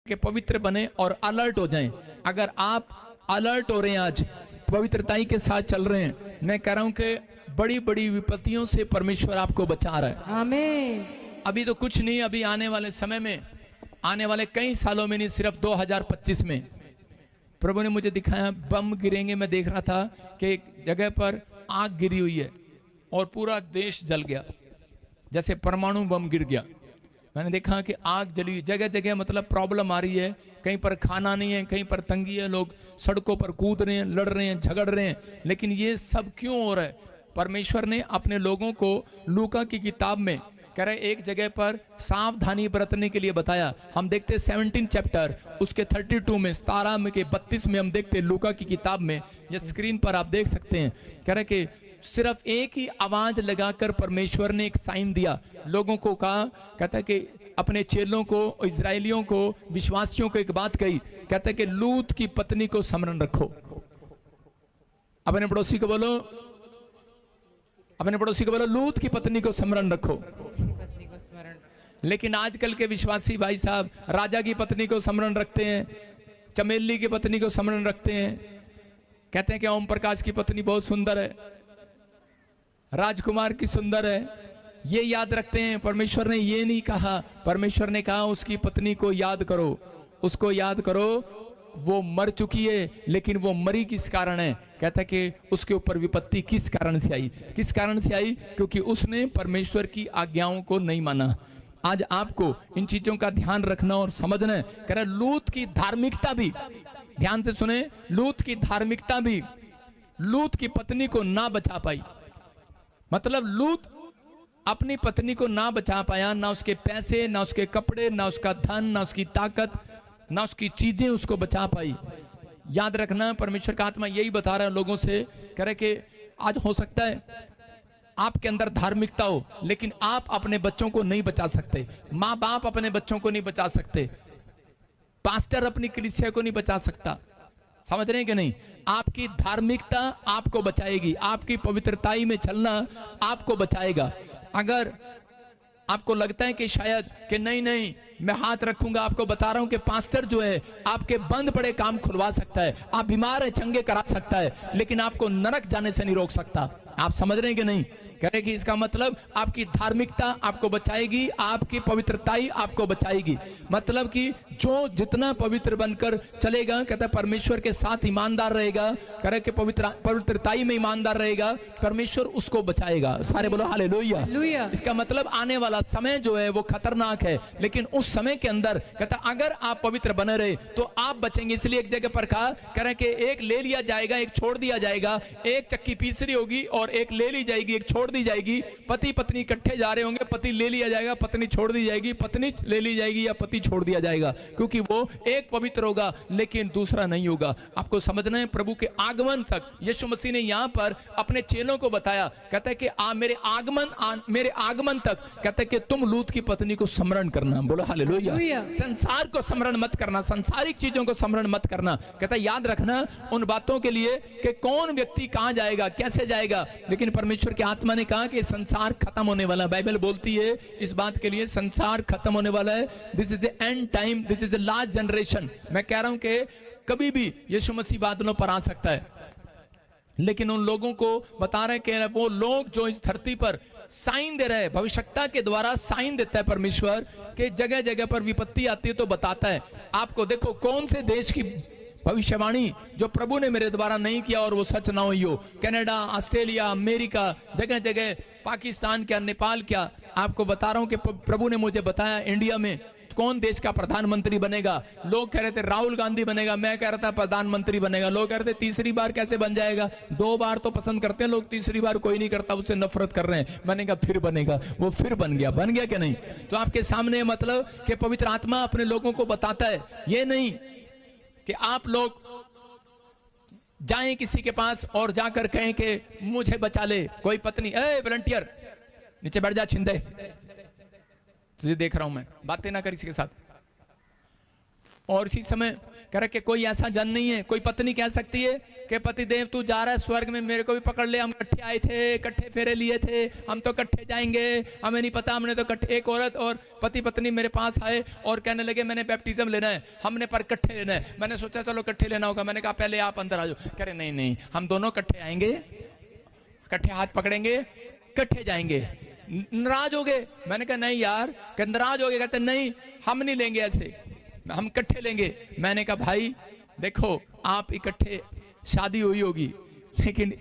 कि पवित्र बने और अलर्ट हो जाएं। अगर आप अलर्ट हो रहे हैं, आज पवित्रताई के साथ चल रहे हैं, मैं कह रहा हूं कि बड़ी बड़ी विपत्तियों से परमेश्वर आपको बचा रहा है। आमीन। अभी तो कुछ नहीं, अभी आने वाले समय में, आने वाले कई सालों में नहीं, सिर्फ 2025 में प्रभु ने मुझे दिखाया बम गिरेंगे। मैं देख रहा था कि एक जगह पर आग गिरी हुई है और पूरा देश जल गया, जैसे परमाणु बम गिर गया। मैंने देखा कि आग जली हुई जगह जगह, मतलब प्रॉब्लम आ रही है। कहीं पर खाना नहीं है, कहीं पर तंगी है, लोग सड़कों पर कूद रहे हैं, लड़ रहे हैं, झगड़ रहे हैं। लेकिन ये सब क्यों हो रहा है? परमेश्वर ने अपने लोगों को लूका की किताब में कह रहे एक जगह पर सावधानी बरतने के लिए बताया। हम देखते 17 चैप्टर उसके 32 में, 17 में के 32 में हम देखते लूका की किताब में, ये स्क्रीन पर आप देख सकते हैं। कह रहे कि सिर्फ एक ही आवाज लगाकर परमेश्वर ने एक साइन दिया, लोगों को कहा, कहता है कि अपने चेलों को, इजरायलियों को, विश्वासियों को एक बात कही, कहता है कि लूत की पत्नी को स्मरण रखो। अपने पड़ोसी को बोलो, अपने पड़ोसी को बोलो, लूत की पत्नी को स्मरण रखो। लेकिन आजकल के विश्वासी भाई साहब राजा की पत्नी को स्मरण रखते हैं, चमेली की पत्नी को स्मरण रखते हैं, कहते हैं कि ओम प्रकाश की पत्नी बहुत सुंदर है, राजकुमार की सुंदर है, ये याद रखते हैं। परमेश्वर ने ये नहीं कहा, परमेश्वर ने कहा उसकी पत्नी को याद करो, उसको याद करो, वो मर चुकी है, लेकिन वो मरी किस कारण है? कहता है कि उसके ऊपर विपत्ति किस कारण से आई? किस कारण से आई? क्योंकि उसने परमेश्वर की आज्ञाओं को नहीं माना। आज आपको इन चीजों का ध्यान रखना और समझना है। कह रहा लूत की धार्मिकता भी, ध्यान से सुने, लूत की धार्मिकता भी लूत की पत्नी को ना बचा पाई। मतलब लूत अपनी पत्नी को ना बचा पाया, ना उसके पैसे, ना उसके कपड़े, ना उसका धन, ना उसकी ताकत, ना उसकी चीजें उसको बचा पाई। याद रखना, परमेश्वर का आत्मा यही बता रहा है लोगों से, कह रहे कि आज हो सकता है आपके अंदर धार्मिकता हो, लेकिन आप अपने बच्चों को नहीं बचा सकते, माँ बाप अपने बच्चों को नहीं बचा सकते, पास्टर अपनी कलीसिया को नहीं बचा सकता। समझ रहे हैं कि नहीं? आपकी धार्मिकता आपको बचाएगी, आपकी पवित्रताई में चलना आपको बचाएगा। अगर आपको लगता है कि शायद कि नहीं नहीं मैं हाथ रखूंगा, आपको बता रहा हूं कि पास्टर जो है आपके बंद पड़े काम खुलवा सकता है, आप बीमार है चंगे करा सकता है, लेकिन आपको नरक जाने से नहीं रोक सकता। आप समझ रहे हैं कि नहीं? कह रहे कि इसका मतलब आपकी धार्मिकता आपको बचाएगी, आपकी पवित्रताई आपको बचाएगी। मतलब कि जो जितना पवित्र बनकर चलेगा, कहता है परमेश्वर के साथ ईमानदार रहेगा, कह रहे कि पवित्रताई में ईमानदार रहेगा, परमेश्वर उसको बचाएगा। सारे बोलो हालेलुया। इसका मतलब आने वाला समय जो है वो खतरनाक है, लेकिन उस समय के अंदर कहता अगर आप पवित्र बने रहे तो आप बचेंगे। इसलिए एक जगह पर कहा, कह रहे कि एक ले लिया जाएगा, एक छोड़ दिया जाएगा, एक चक्की पीसरी होगी और एक ले ली जाएगी, एक छोड़ दी जाएगी। पति पत्नी इकट्ठे जा रहे होंगे, पति ले लिया जाएगा, पत्नी छोड़ दी जाएगी, पत्नी ले ली जाएगी या पति छोड़ दिया जाएगा, क्योंकि वो एक पवित्र होगा लेकिन दूसरा नहीं होगा। आपको समझना है, प्रभु के आगमन तक यीशु मसीह ने यहां पर अपने चेलों को बताया, कहता है कि मेरे आगमन तक, कहता है कि तुम लूत की पत्नी को स्मरण करना। बोलो हालेलुया। संसार को स्मरण मत करना, संसारिक चीजों को स्मरण मत करना। कहता है याद रखना उन बातों के लिए कि कौन व्यक्ति कहां जाएगा, कैसे जाएगा, लेकिन परमेश्वर की आत्मा ने कहा कि संसार खत्म होने वाला है। बाइबल बोलती है इस बात के लिए, संसार खत्म होने वाला है। This is the end time, this is the last generation. मैं कह रहा हूं कि कभी भी यीशु मसीह बादलों पर आ सकता है, लेकिन उन लोगों को बता रहे कि वो लोग जो इस धरती पर साइन दे रहे हैं, भविष्यता के द्वारा साइन देता है परमेश्वर के जगह जगह पर विपत्ति आती है तो बताता है आपको। देखो कौन से देश की भविष्यवाणी जो प्रभु ने मेरे द्वारा नहीं किया और वो सच ना हुई हो। कनाडा, ऑस्ट्रेलिया, अमेरिका, जगह जगह, पाकिस्तान क्या, नेपाल क्या, आपको बता रहा हूं कि प्रभु ने मुझे बताया इंडिया में कौन देश का प्रधानमंत्री बनेगा। लोग कह रहे थे राहुल गांधी बनेगा, मैं कह रहा था प्रधानमंत्री बनेगा। लोग कह रहे थे तीसरी बार कैसे बन जाएगा, 2 बार तो पसंद करते हैं लोग, तीसरी बार कोई नहीं करता, उससे नफरत कर रहे हैं। मैंने कहा फिर बनेगा, वो फिर बन गया क्या नहीं? तो आपके सामने मतलब कि पवित्र आत्मा अपने लोगों को बताता है, ये नहीं कि आप लोग जाएं किसी के पास और जाकर कहें कि मुझे बचा ले। कोई पत्नी, ए वॉलंटियर नीचे बैठ जा, छिंदे तुझे देख रहा हूं मैं, बातें ना कर इसके साथ। और इसी समय कह रहे कि कोई ऐसा जन नहीं है, कोई पत्नी कह सकती है कि पति देव तू जा रहा है स्वर्ग में, मेरे को भी पकड़ ले, हम इकट्ठे आए थे, इकट्ठे फेरे लिए थे, हम तो इकट्ठे जाएंगे, हमें नहीं पता, हमने तो इकट्ठे। एक औरत और पति पत्नी मेरे पास आए और कहने लगे मैंने बैप्टिज्म लेना है, हमने पर इकट्ठे लेना है। मैंने सोचा चलो इकट्ठे लेना होगा, मैंने कहा पहले आप अंदर आ जाओ। कह रहे नहीं नहीं, हम दोनों इकट्ठे आएंगे, इकट्ठे हाथ पकड़ेंगे, इकट्ठे जाएंगे। नाराज हो गए। मैंने कहा नहीं यार, नाराज हो गए। कहते नहीं हम नहीं लेंगे ऐसे, हम इकट्ठे लेंगे। मैंने कहा भाई देखो, आप इकट्ठे शादी हुई होगी, लेकिन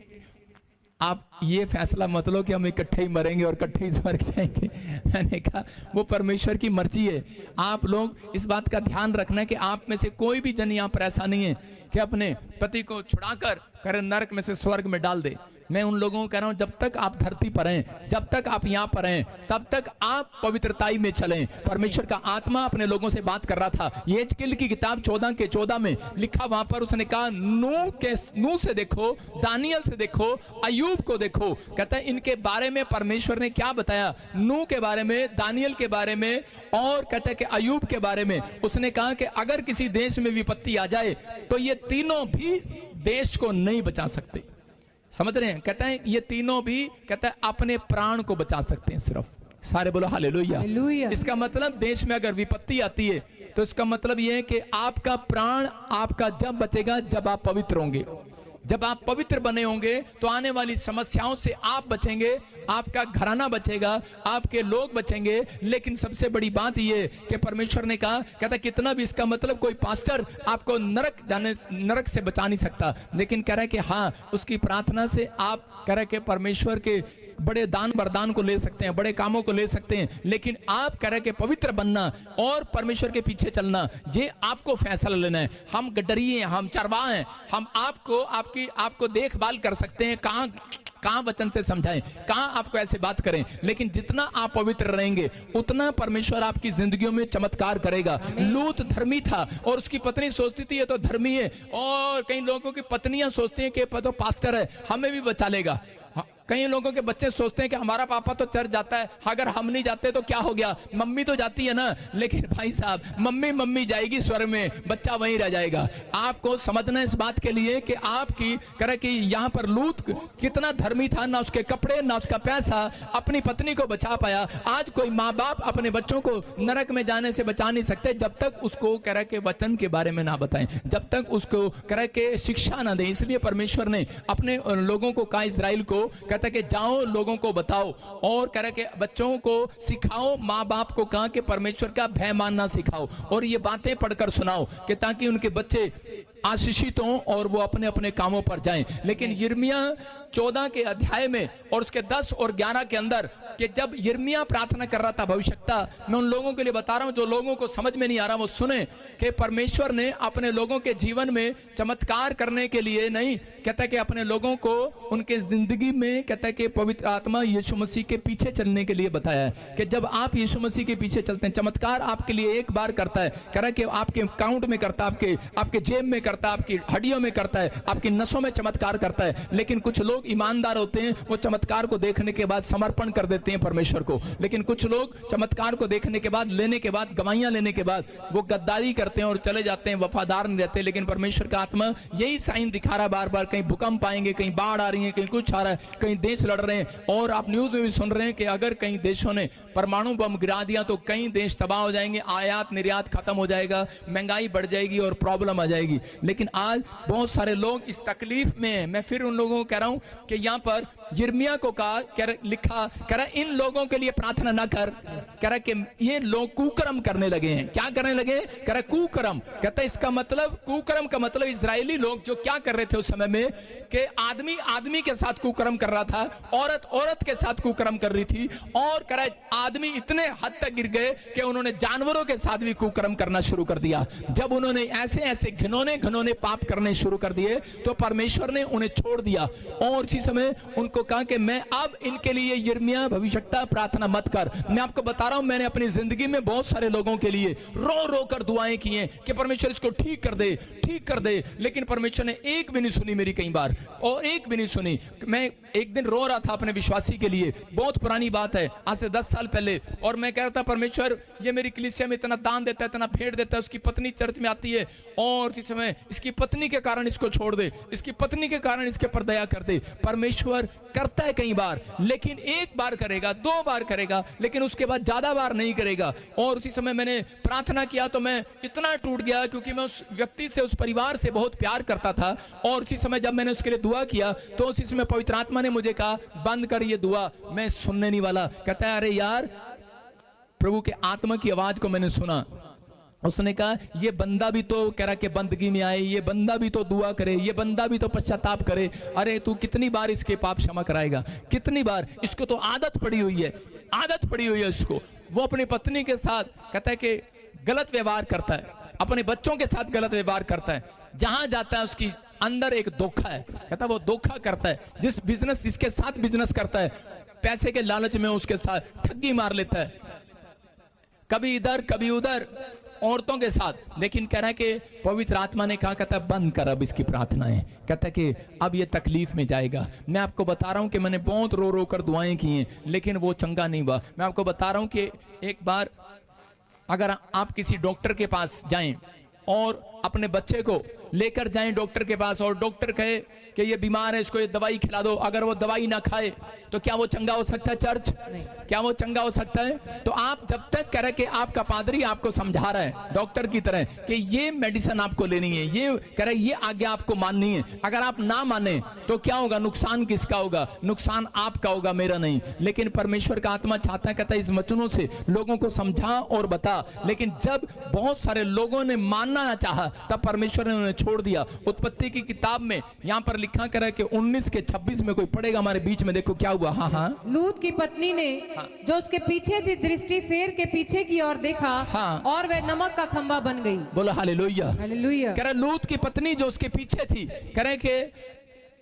आप ये फैसला मत लो कि हम इकट्ठे ही मरेंगे और इकट्ठे ही स्वर्ग जाएंगे। मैंने कहा वो परमेश्वर की मर्जी है। आप लोग इस बात का ध्यान रखना कि आप में से कोई भी जन यहाँ पर ऐसा नहीं है कि अपने पति को छुड़ाकर करे नरक में से स्वर्ग में डाल दे। मैं उन लोगों को कह रहा हूं, जब तक आप धरती पर हैं, जब तक आप यहाँ पर हैं, तब तक आप पवित्रताई में चलें। परमेश्वर का आत्मा अपने लोगों से बात कर रहा था। यहेजकेल की किताब 14 के 14 में लिखा, वहां पर उसने कहा नूह से देखो, दानियल से देखो, अय्यूब को देखो। कहता है इनके बारे में परमेश्वर ने क्या बताया, नूह के बारे में, दानियल के बारे में, और कहता है कि अय्यूब के बारे में। उसने कहा कि अगर किसी देश में विपत्ति आ जाए तो ये तीनों भी देश को नहीं बचा सकते। समझ रहे हैं? कहते हैं ये तीनों भी, कहता है अपने प्राण को बचा सकते हैं सिर्फ। सारे बोलो हालेलुया। इसका मतलब देश में अगर विपत्ति आती है तो इसका मतलब ये है कि आपका प्राण आपका जब बचेगा जब आप पवित्र होंगे। जब आप पवित्र बने होंगे तो आने वाली समस्याओं से आप बचेंगे, आपका घराना बचेगा, आपके लोग बचेंगे। लेकिन सबसे बड़ी बात यह कि परमेश्वर ने कहा, कहता कितना भी, इसका मतलब कोई पास्टर आपको नरक से बचा नहीं सकता, लेकिन कह रहा है कि हाँ, उसकी प्रार्थना से आप कह रहे कि परमेश्वर के बड़े दान वरदान को ले सकते हैं, बड़े कामों को ले सकते हैं। लेकिन आप कह रहे कि पवित्र बनना और परमेश्वर के पीछे चलना, ये आपको फैसला लेना है। हम गडरिए हैं, हम चरवाह हैं, हम आपको देखभाल कर सकते हैं, कहां वचन से समझाएं, कहां आपको ऐसे बात करें। लेकिन जितना आप पवित्र रहेंगे उतना परमेश्वर आपकी जिंदगियों में चमत्कार करेगा। लूत धर्मी था और उसकी पत्नी सोचती थी ये तो धर्मी है, और कई लोगों की पत्नियां सोचती हैं कि तो पास्टर है, हमें भी बचा लेगा। कई लोगों के बच्चे सोचते हैं कि हमारा पापा तो चर्च जाता है, अगर हम नहीं जाते तो क्या हो गया, मम्मी तो जाती है ना। लेकिन भाई साहब, मम्मी जाएगी स्वर्ग में, बच्चा वहीं रह जाएगा। आपको समझना इस बात के लिए कि आपकी करे कि यहाँ पर लूत कितना धर्मी था, ना उसके कपड़े ना उसका पैसा अपनी पत्नी को बचा पाया। आज कोई माँ बाप अपने बच्चों को नरक में जाने से बचा नहीं सकते जब तक उसको कह के वचन के बारे में ना बताएं, जब तक उसको कह के शिक्षा ना दें। इसलिए परमेश्वर ने अपने लोगों को कहा, इजराइल को, कहता कि जाओ लोगों को बताओ और कह के बच्चों को सिखाओ। माँ बाप को कहा कि परमेश्वर का भय मानना सिखाओ और ये बातें पढ़कर सुनाओ, कि ताकि उनके बच्चे आशीषित हों और वो अपने अपने कामों पर जाएं। लेकिन यिर्मयाह 14 के अध्याय में और उसके 10 और 11 के अंदर, कि जब यिर्मयाह प्रार्थना कर रहा था भविष्यता, मैं उन लोगों के लिए बता रहा हूं जो लोगों को समझ में नहीं आ रहा, वो सुने कि परमेश्वर ने अपने लोगों के जीवन में चमत्कार करने के लिए नहीं, कहता कि अपने लोगों को उनके जिंदगी में, कहता कि पवित्र आत्मा यीशु मसीह के पीछे चलने के लिए बताया है। कि जब आप यीशु मसीह के पीछे चलते हैं, चमत्कार आपके लिए एक बार करता है, कह रहा कि आपके अकाउंट में करता है, आपके जेब में करता है, आपकी हड्डियों में करता है, आपकी नसों में चमत्कार करता है। लेकिन कुछ लोग ईमानदार होते हैं, वो चमत्कार को देखने के बाद समर्पण कर देते हैं परमेश्वर को। लेकिन कुछ लोग चमत्कार को देखने के बाद, लेने के बाद, गवाहियां लेने के बाद वो गद्दारी करते हैं और चले जाते हैं, वफादार नहीं रहते। लेकिन परमेश्वर का आत्मा यही साइन दिखा रहा है बार बार, कहीं भूकंप आएंगे, कहीं बाढ़ आ रही है, कहीं कुछ आ रहा है, कहीं देश लड़ रहे हैं। और आप न्यूज में भी सुन रहे हैं कि अगर कहीं देशों ने परमाणु बम गिरा दिया तो कई देश तबाह हो जाएंगे, आयात निर्यात खत्म हो जाएगा, महंगाई बढ़ जाएगी और प्रॉब्लम आ जाएगी। लेकिन आज बहुत सारे लोग इस तकलीफ में हैं। मैं फिर उन लोगों को कह रहा हूं कि यहाँ पर यिर्मयाह को कहा, लिखा, कह रहा इन लोगों के लिए प्रार्थना ना कर, कह रहा कि ये लोग कुकर्म करने लगे हैं। क्या करने लगे? कह रहा कुकर्म। कहता है इसका मतलब, कुकर्म का मतलब इजरायली लोग जो क्या कर रहे थे उस समय में, कि आदमी आदमी के साथ कुकर्म कर रहा था, औरत औरत के साथ कुकर्म कर रही थी, और कह रहा आदमी इतने हद तक गिर गए कि उन्होंने जानवरों के साथ भी कुकर्म करना शुरू कर दिया। जब उन्होंने ऐसे ऐसे घिनौने पाप करने शुरू कर दिए तो परमेश्वर ने उन्हें छोड़ दिया और इसी समय उनको को कहा कि मैं अब इनके लिए यिर्मयाह भविष्यवक्ता प्रार्थना मत कर। मैं आपको बता रहा हूं, मैंने अपनी जिंदगी में बहुत सारे लोगों के लिए रो रो कर दुआएं की हैं कि परमेश्वर इसको ठीक कर दे, ठीक कर दे, लेकिन परमेश्वर ने एक भी नहीं सुनी मेरी, कई बार और एक भी नहीं सुनी। मैं एक दिन रो रहा था अपने विश्वासी के लिए, बहुत पुरानी बात है, आज से 10 साल पहले, और मैं कह रहा था परमेश्वर ये मेरी कलीसिया में इतना दान देता है, इतना भेंट देता है, उसकी पत्नी चर्च में आती है और इस समय इसकी पत्नी के कारण इसको छोड़ दे, इसकी पत्नी के कारण इसके पर दया कर दे। परमेश्वर करता है कई बार, लेकिन एक बार करेगा, 2 बार करेगा, लेकिन उसके बाद ज्यादा बार नहीं करेगा। और उसी समय मैंने प्रार्थना किया तो मैं इतना टूट गया, क्योंकि मैं उस व्यक्ति से, उस परिवार से बहुत प्यार करता था। और उसी समय जब मैंने उसके लिए दुआ किया तो उसी समय पवित्र आत्मा ने मुझे कहा बंद कर ये दुआ, मैं सुनने नहीं वाला। कहता है अरे यार, प्रभु के आत्मा की आवाज को मैंने सुना। उसने कहा ये बंदा भी तो कह रहा कि बंदगी में आए, ये बंदा भी तो दुआ करे, ये बंदा भी तो पश्चाताप करे। अरे तू कितनी बार इसके पाप क्षमा कराएगा, कितनी बार? इसको तो आदत पड़ी हुई है, आदत पड़ी हुई है इसको। वो अपनी पत्नी के साथ कहता है कि गलत व्यवहार करता है, अपने बच्चों के साथ गलत व्यवहार करता है, जहां जाता है उसकी अंदर एक धोखा है। कहता है वो धोखा करता है, जिसके साथ बिजनेस करता है, पैसे के लालच में उसके साथ ठगी मार लेता है, कभी इधर कभी उधर, औरतों के साथ। लेकिन कह रहा है कि पवित्र आत्मा ने कहा, कहता है बंद कर अब इसकी प्रार्थनाएं। कहता है कि अब ये तकलीफ में जाएगा। मैं आपको बता रहा हूं कि मैंने बहुत रो रो कर दुआएं की हैं, लेकिन वो चंगा नहीं हुआ। मैं आपको बता रहा हूं कि एक बार अगर आप किसी डॉक्टर के पास जाएं और अपने बच्चे को लेकर जाएं डॉक्टर के पास, और डॉक्टर कहे कि ये बीमार है, इसको ये दवाई खिला दो, अगर वो दवाई ना खाए तो क्या वो चंगा हो सकता है? चर्च क्या वो चंगा हो सकता है? तो आप जब तक कह रहे कि आपका पादरी आपको समझा रहा है डॉक्टर की तरह कि ये मेडिसिन आपको लेनी है, ये कह रहे ये आज्ञा आपको माननी है, अगर आप ना माने तो क्या होगा? नुकसान किसका होगा? नुकसान आपका होगा, मेरा नहीं। लेकिन परमेश्वर का आत्मा चाहता है, कहता है इस वचनों से लोगों को समझा और बता। लेकिन जब बहुत सारे लोगों ने मानना ना चाहा तब परमेश्वर ने उन्हें छोड़ दिया। उत्पत्ति की किताब में यहाँ पर लिखा करा कि 19 के 26 में कोई पढ़ेगा हमारे बीच में, देखो क्या हुआ। हाँ हाँ, लूत की पत्नी ने जो उसके पीछे थी दृष्टि फेर के पीछे की ओर देखा, हाँ, और वह नमक का खंबा बन गई। बोलो हालेलुया, हालेलुया। कह रहा लूत की पत्नी जो उसके पीछे थी, कह रहे कि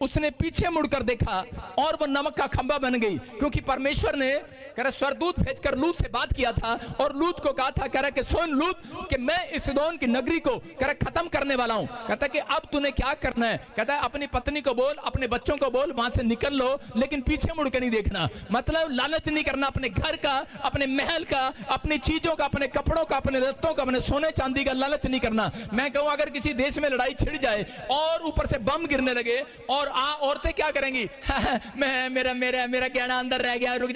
उसने पीछे मुड़कर देखा और वो नमक का खंबा बन गई, क्योंकि परमेश्वर ने कह रहा स्वर्गदूत भेजकर लूत से बात किया था और लूत को कहा था, कह रहा कि सुन लूत कि मैं इस सिदोन की नगरी को कह रहा खत्म करने वाला हूं। कहता कि अब तूने क्या करना है? कहता है अपनी पत्नी को बोल, अपने बच्चों को बोल, वहां से निकल लो, लेकिन पीछे मुड़ के नहीं देखना। मतलब लालच नहीं करना अपने घर का, अपने महल का, अपनी चीजों का, अपने कपड़ों का, अपने रत्तों का, अपने सोने चांदी का लालच नहीं करना। मैं कहूं अगर किसी देश में लड़ाई छिड़ जाए और ऊपर से बम गिरने लगे और औरतें क्या करेंगी? मैं मेरा गहना अंदर रह गया, रुक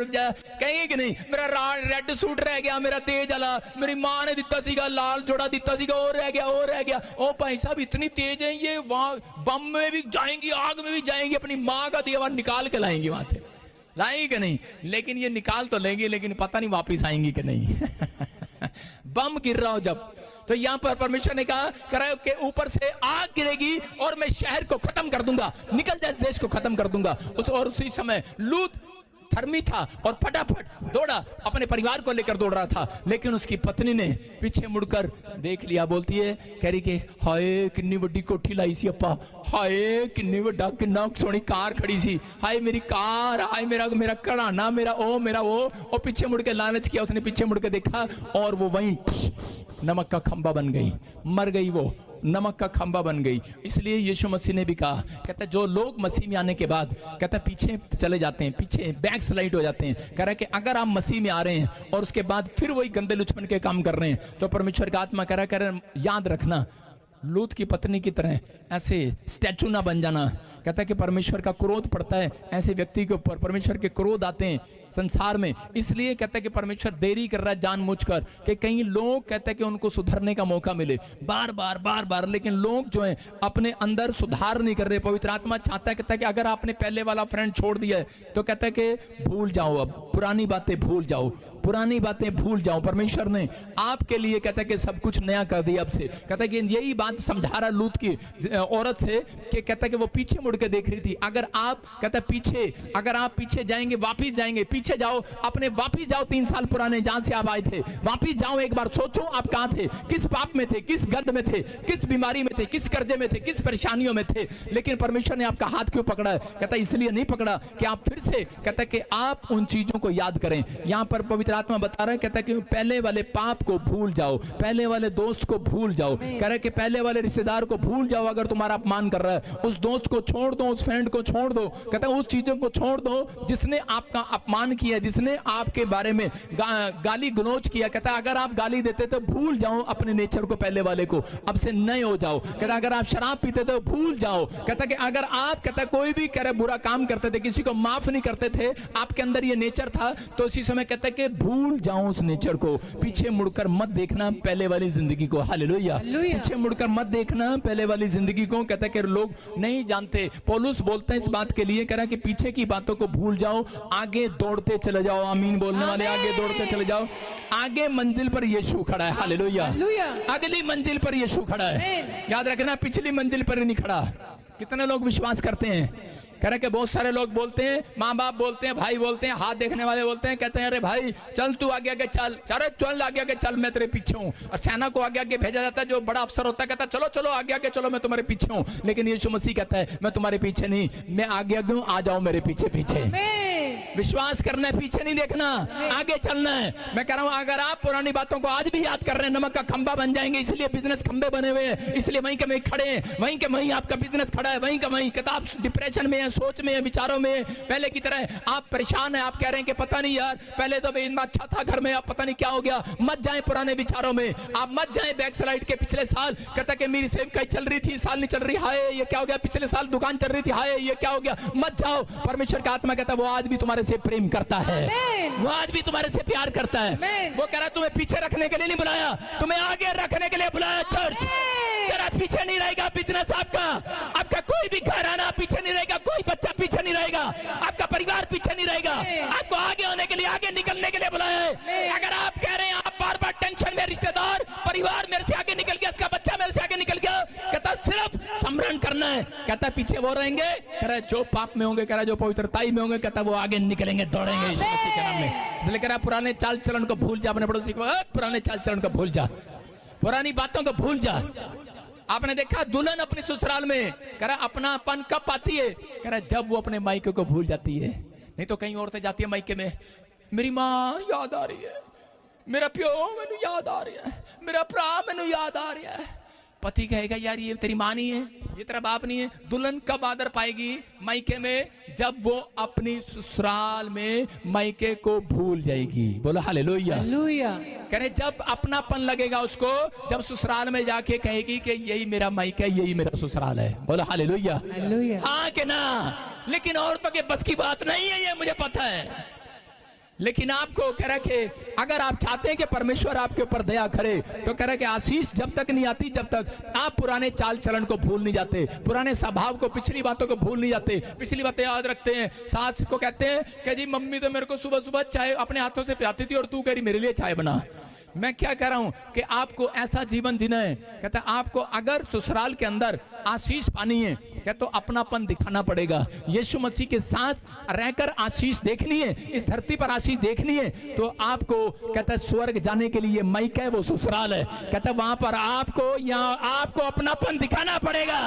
जा कहेंगे कि नहीं? मेरा रेड सूट रह गया, मेरा तेज वाला, मेरी मां ने दिता सीगा, लाल जोड़ा दिता सीगा, और रह गया। ओ भाई साहब इतनी तेज है ये, वहां बम में भी जाएंगी, आग में भी जाएंगी, अपनी मां का दिया हुआ निकाल के लाएंगी, वहां से लाएंगी कि नहीं? लेकिन ये निकाल तो लेंगी, लेकिन पता नहीं वापिस आएंगी कि नहीं। बम गिर रहा हो जब, तो यहां पर परमेश्वर ने कहा कराओ कि ऊपर से आग गिरेगी और मैं शहर को खत्म कर दूंगा, निकल जा, इस देश को खत्म कर दूंगा। और उसी समय लूत धर्मी था और फटाफट दौड़ा, अपने परिवार को लेकर दौड़ रहा था, लेकिन उसकी पत्नी ने पीछे मुड़कर देख लिया। बोलती है, कह रही कि हाय कितनी बड़ी कोठी लाई सी अपा, हाय कितनी बड़ा कितना सोहनी कार खड़ी सी, हाय मेरी कार, हाय मेरा घराना, मेरा वो, और पीछे मुड़ के लालच किया उसने, पीछे मुड़ के देखा और वो वहीं नमक का खंबा बन गई, मर गई, वो नमक का खंबा बन गई। इसलिए यीशु मसीह ने भी कहा, कहता है जो लोग मसीह में आने के बाद कहता है पीछे चले जाते हैं, पीछे बैक स्लाइड हो जाते हैं, कह रहा है कि अगर आप मसीह में आ रहे हैं और उसके बाद फिर वही गंदे लुचपन के काम कर रहे हैं, तो परमेश्वर का आत्मा कह रहा है याद रखना, लूत की पत्नी की तरह ऐसे स्टैचू ना बन जाना। कहता है कि परमेश्वर का क्रोध पड़ता है ऐसे व्यक्ति के ऊपर, परमेश्वर के क्रोध आते हैं संसार में। इसलिए कहता है कि परमेश्वर देरी कर रहा है जानबूझकर, कि कई लोग कहते हैं कि उनको सुधरने का मौका मिले बार बार, लेकिन लोग जो हैं अपने अंदर सुधार नहीं कर रहे। पवित्र आत्मा चाहता है, कहता है कि अगर आपने पहले वाला फ्रेंड छोड़ दिया है तो कहता है कि भूल जाओ, अब पुरानी बातें भूल जाओ, पुरानी बातें भूल जाओ। परमेश्वर ने आपके लिए कहता है कि सब कुछ नया कर दिया अब से। कहता है कि यही बात समझा रहा लूत की औरत से, कि कहता है कि वो पीछे मुड़ के देख रही थी। अगर आप कहता है पीछे, अगर आप पीछे जाएंगे, वापिस जाएंगे, पीछे जाओ, अपने वापिस जाओ 3 साल पुराने जहां से आप आए थे, वापिस जाओ, एक बार सोचो आप कहां थे, किस पाप में थे, किस गंद में थे, किस बीमारी में थे, किस कर्जे में थे, किस परेशानियों में थे, लेकिन परमेश्वर ने आपका हाथ क्यों पकड़ा है? कहता इसलिए नहीं पकड़ा कि आप फिर से, कहता कि आप उन चीजों को याद करें। यहां पर पवित्र आत्मा बता रहा है, कहता कि पहले वाले पाप को भूल जाओ, पहले वाले दोस्त को भूल जाओ, कह रहे कि पहले वाले रिश्तेदार को भूल जाओ अगर तुम्हारा अपमान कर रहा है, उस दोस्त को छोड़ दो, उस फ्रेंड को छोड़ दो, कहता है उस चीजों को छोड़ दो जिसने आपका अपमान किया, जिसने आपके बारे में गाली गलौज किया। कहता है अगर आप गाली देते तो भूल जाओ अपने नेचर को, पहले वाले को, अब से नए हो जाओ। कहता अगर आप शराब पीते तो भूल जाओ। कहता कि अगर आप, कहता कोई भी करे बुरा काम करते थे, किसी को माफ नहीं करते थे, आपके अंदर ये नेचर था, तो इसी समय कहता है कि भूल जाओ उस नेचर को, पीछे मुड़कर मत देखना पहले वाली जिंदगी को। हालेलुया। पीछे मुड़कर मत देखना पहले वाली जिंदगी को। कहता है कि लोग नहीं जानते, पौलुस बोलते हैं इस बात के लिए, कह रहा कि पीछे की बातों को भूल जाओ, आगे दौड़ते चले जाओ। आमीन बोलने वाले आगे दौड़ते चले जाओ। आगे मंजिल पर यीशु खड़ा है। हालेलुया। अगली मंजिल पर यीशु खड़ा है। याद रखना पिछली मंजिल पर नहीं खड़ा। कितने लोग विश्वास करते हैं? कह रहे कि बहुत सारे लोग बोलते हैं, माँ बाप बोलते हैं, भाई बोलते हैं, हाथ देखने वाले बोलते हैं, कहते हैं अरे भाई चल तू आगे आगे चल, अरे चल आगे आगे चल, मैं तेरे पीछे हूँ। और सेना को आगे आगे भेजा जाता है, जो बड़ा अफसर होता है कहता है चलो चलो आगे आगे चलो, मैं तुम्हारे पीछे हूँ। लेकिन यीशु मसीह कहता है मैं तुम्हारे पीछे नहीं, मैं आगे आगे हूँ, आ जाओ मेरे पीछे पीछे। विश्वास करना है, पीछे नहीं देखना, आगे चलना है। मैं कह रहा हूँ अगर आप पुरानी बातों को आज भी याद कर रहे हैं, नमक का खंबा बन जाएंगे। इसलिए बिजनेस खंबे बने हुए हैं, इसलिए वहीं के वहीं खड़े हैं, वहीं के वहीं आपका बिजनेस खड़ा है, वहीं का वहीं। कहता आप डिप्रेशन में है, सोच में है, विचारों में पहले की तरह आप परेशान हैं। आप कह रहे हैं कि पता नहीं यार पहले तो इतना अच्छा था घर में, अब पता नहीं क्या हो गया। मत जाएं पुराने विचारों में, आप मत जाएं बैक स्लाइड के पिछले साल। कहता कि मेरी सेवकाई चल रही थी, साल नहीं चल रही, हाय ये क्या हो गया, पिछले साल दुकान चल रही थी, हाय ये क्या हो गया। मत जाओ। परमेश्वर का आत्मा कहता है वो आज भी तुम्हारे से प्रेम करता है, वो आज भी तुम्हारे से प्यार करता है। वो कह रहा तुम्हें पीछे रखने के लिए नहीं बुलाया, तुम्हें आगे रखने के लिए बुलाया। चर्च तेरा पीछे नहीं रहेगा, बिजनेस आपका कोई भी घर आना पीछे नहीं रहेगा, कोई बच्चा पीछे नहीं रहेगा, आपका परिवार पीछे नहीं रहेगा। आपको आगे होने के लिए, आगे निकलने के लिए बुलाया है। अगर आप कह रहे हैं आप बार बार टेंशन में, रिश्तेदार परिवार मेरे से आगे निकल गया, इसका बच्चा मेरे से आगे निकल गया, कहता सिर्फ स्मरण करना है। कहता पीछे वो रहेंगे, कह रहा जो पाप में होंगे, कह रहा जो पवित्रताई में होंगे, कहता वो आगे निकलेंगे, दौड़ेंगे यीशु मसीह के नाम में। इसलिए कह रहा पुराने चाल चलन को भूल जा। अपने पड़ोसी को पुराने चाल चलन को भूल जा, पुरानी बातों को भूल जा। आपने देखा दुल्हन अपनी ससुराल में, कह रहा अपनापन कब पाती है? कह रहा जब वो अपने मायके को भूल जाती है। नहीं तो कहीं औरतें जाती है मायके में, मेरी माँ याद आ रही है, मेरा प्यो मैनू याद आ रहा है, मेरा भरा मैनू याद आ रहा है। पति कहेगा यार ये तेरी माँ नहीं है, ये तेरा बाप नहीं है। दुल्हन कब आदर पाएगी मायके में? जब वो अपनी ससुराल में मायके को भूल जाएगी। बोलो हालेलुया। कह रहे जब अपनापन लगेगा उसको, जब ससुराल में जाके कहेगी कि यही मेरा मायका है, यही मेरा ससुराल है। बोलो हालेलुया। हाँ कि ना? लेकिन औरतों के बस की बात नहीं है, ये मुझे पता है। लेकिन आपको कह रहा कि अगर आप चाहते हैं कि परमेश्वर आपके ऊपर दया करे, तो कह रहा कि आशीष जब तक नहीं आती, जब तक आप पुराने चाल चलन को भूल नहीं जाते, पुराने स्वभाव को, पिछली बातों को भूल नहीं जाते, पिछली बातें याद रखते हैं। सास को कहते हैं कि जी मम्मी तो मेरे को सुबह सुबह चाय अपने हाथों से पिलाती थी और तू कह रही मेरे लिए चाय बना। मैं क्या कह रहा हूं कि आपको ऐसा जीवन जीना है। कहता है आपको अगर ससुराल के अंदर आशीष पानी है, क्या तो अपनापन दिखाना पड़ेगा। यीशु मसीह के साथ रहकर आशीष देखनी है, इस धरती पर आशीष देखनी है, तो आपको कहता है स्वर्ग जाने के लिए मायका है, वो ससुराल है। कहता है वहां पर आपको, यहाँ आपको अपनापन दिखाना पड़ेगा।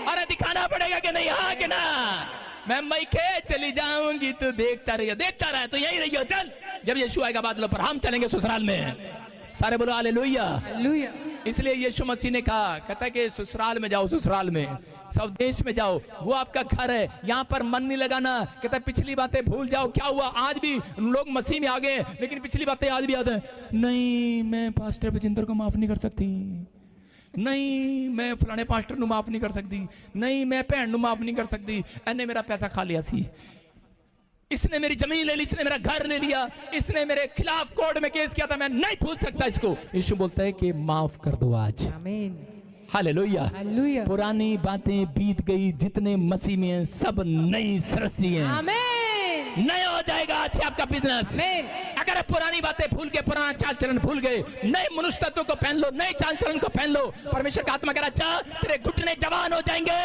अरे दिखाना पड़ेगा कि नहीं? हाँ कि ना? मैं मायके चली जाऊंगी तो देखता रहे तो यही रहियो, चल जब यीशु आएगा बादलों पर हम चलेंगे ससुराल में। सारे बोलो हालेलुया। इसलिए यीशु मसीह ने कहा, कहता है कि ससुराल में जाओ, ससुराल में, सब देश में जाओ, वो आपका घर है, यहाँ पर मन नहीं लगाना। कहता है पिछली बातें भूल जाओ। क्या हुआ? आज भी लोग मसीह में आ गए, लेकिन पिछली बातें आज भी याद है। नहीं मैं पास्टर बजिंदर को माफ नहीं कर सकती, नहीं मैं फलाने पास्टर नू माफ नहीं कर सकती, नहीं मैं भैन नू माफ नहीं कर सकती, इन्हें मेरा पैसा खा लिया सी, इसने मेरी जमीन ले ली, इसने मेरा घर ले लिया, इसने मेरे खिलाफ कोर्ट में केस किया था, मैं नहीं भूल सकता इसको। यीशु बोलता है कि माफ कर दो आज। आमीन। हालेलुया। पुरानी बातें बीत गई, जितने मसीह में हैं सब नई सृष्टि हैं। आमीन। नया हो जाएगा आज से आपका बिजनेस। अगर पुरानी बातें भूल के पुराना चाल चलन भूल गए, नए मनुष्य तत्व को पहन लो, नए चाल चलन को पहन लो। परमेश्वर का आत्मा कह रहा जा, तेरे घुटने जवान हो जाएंगे,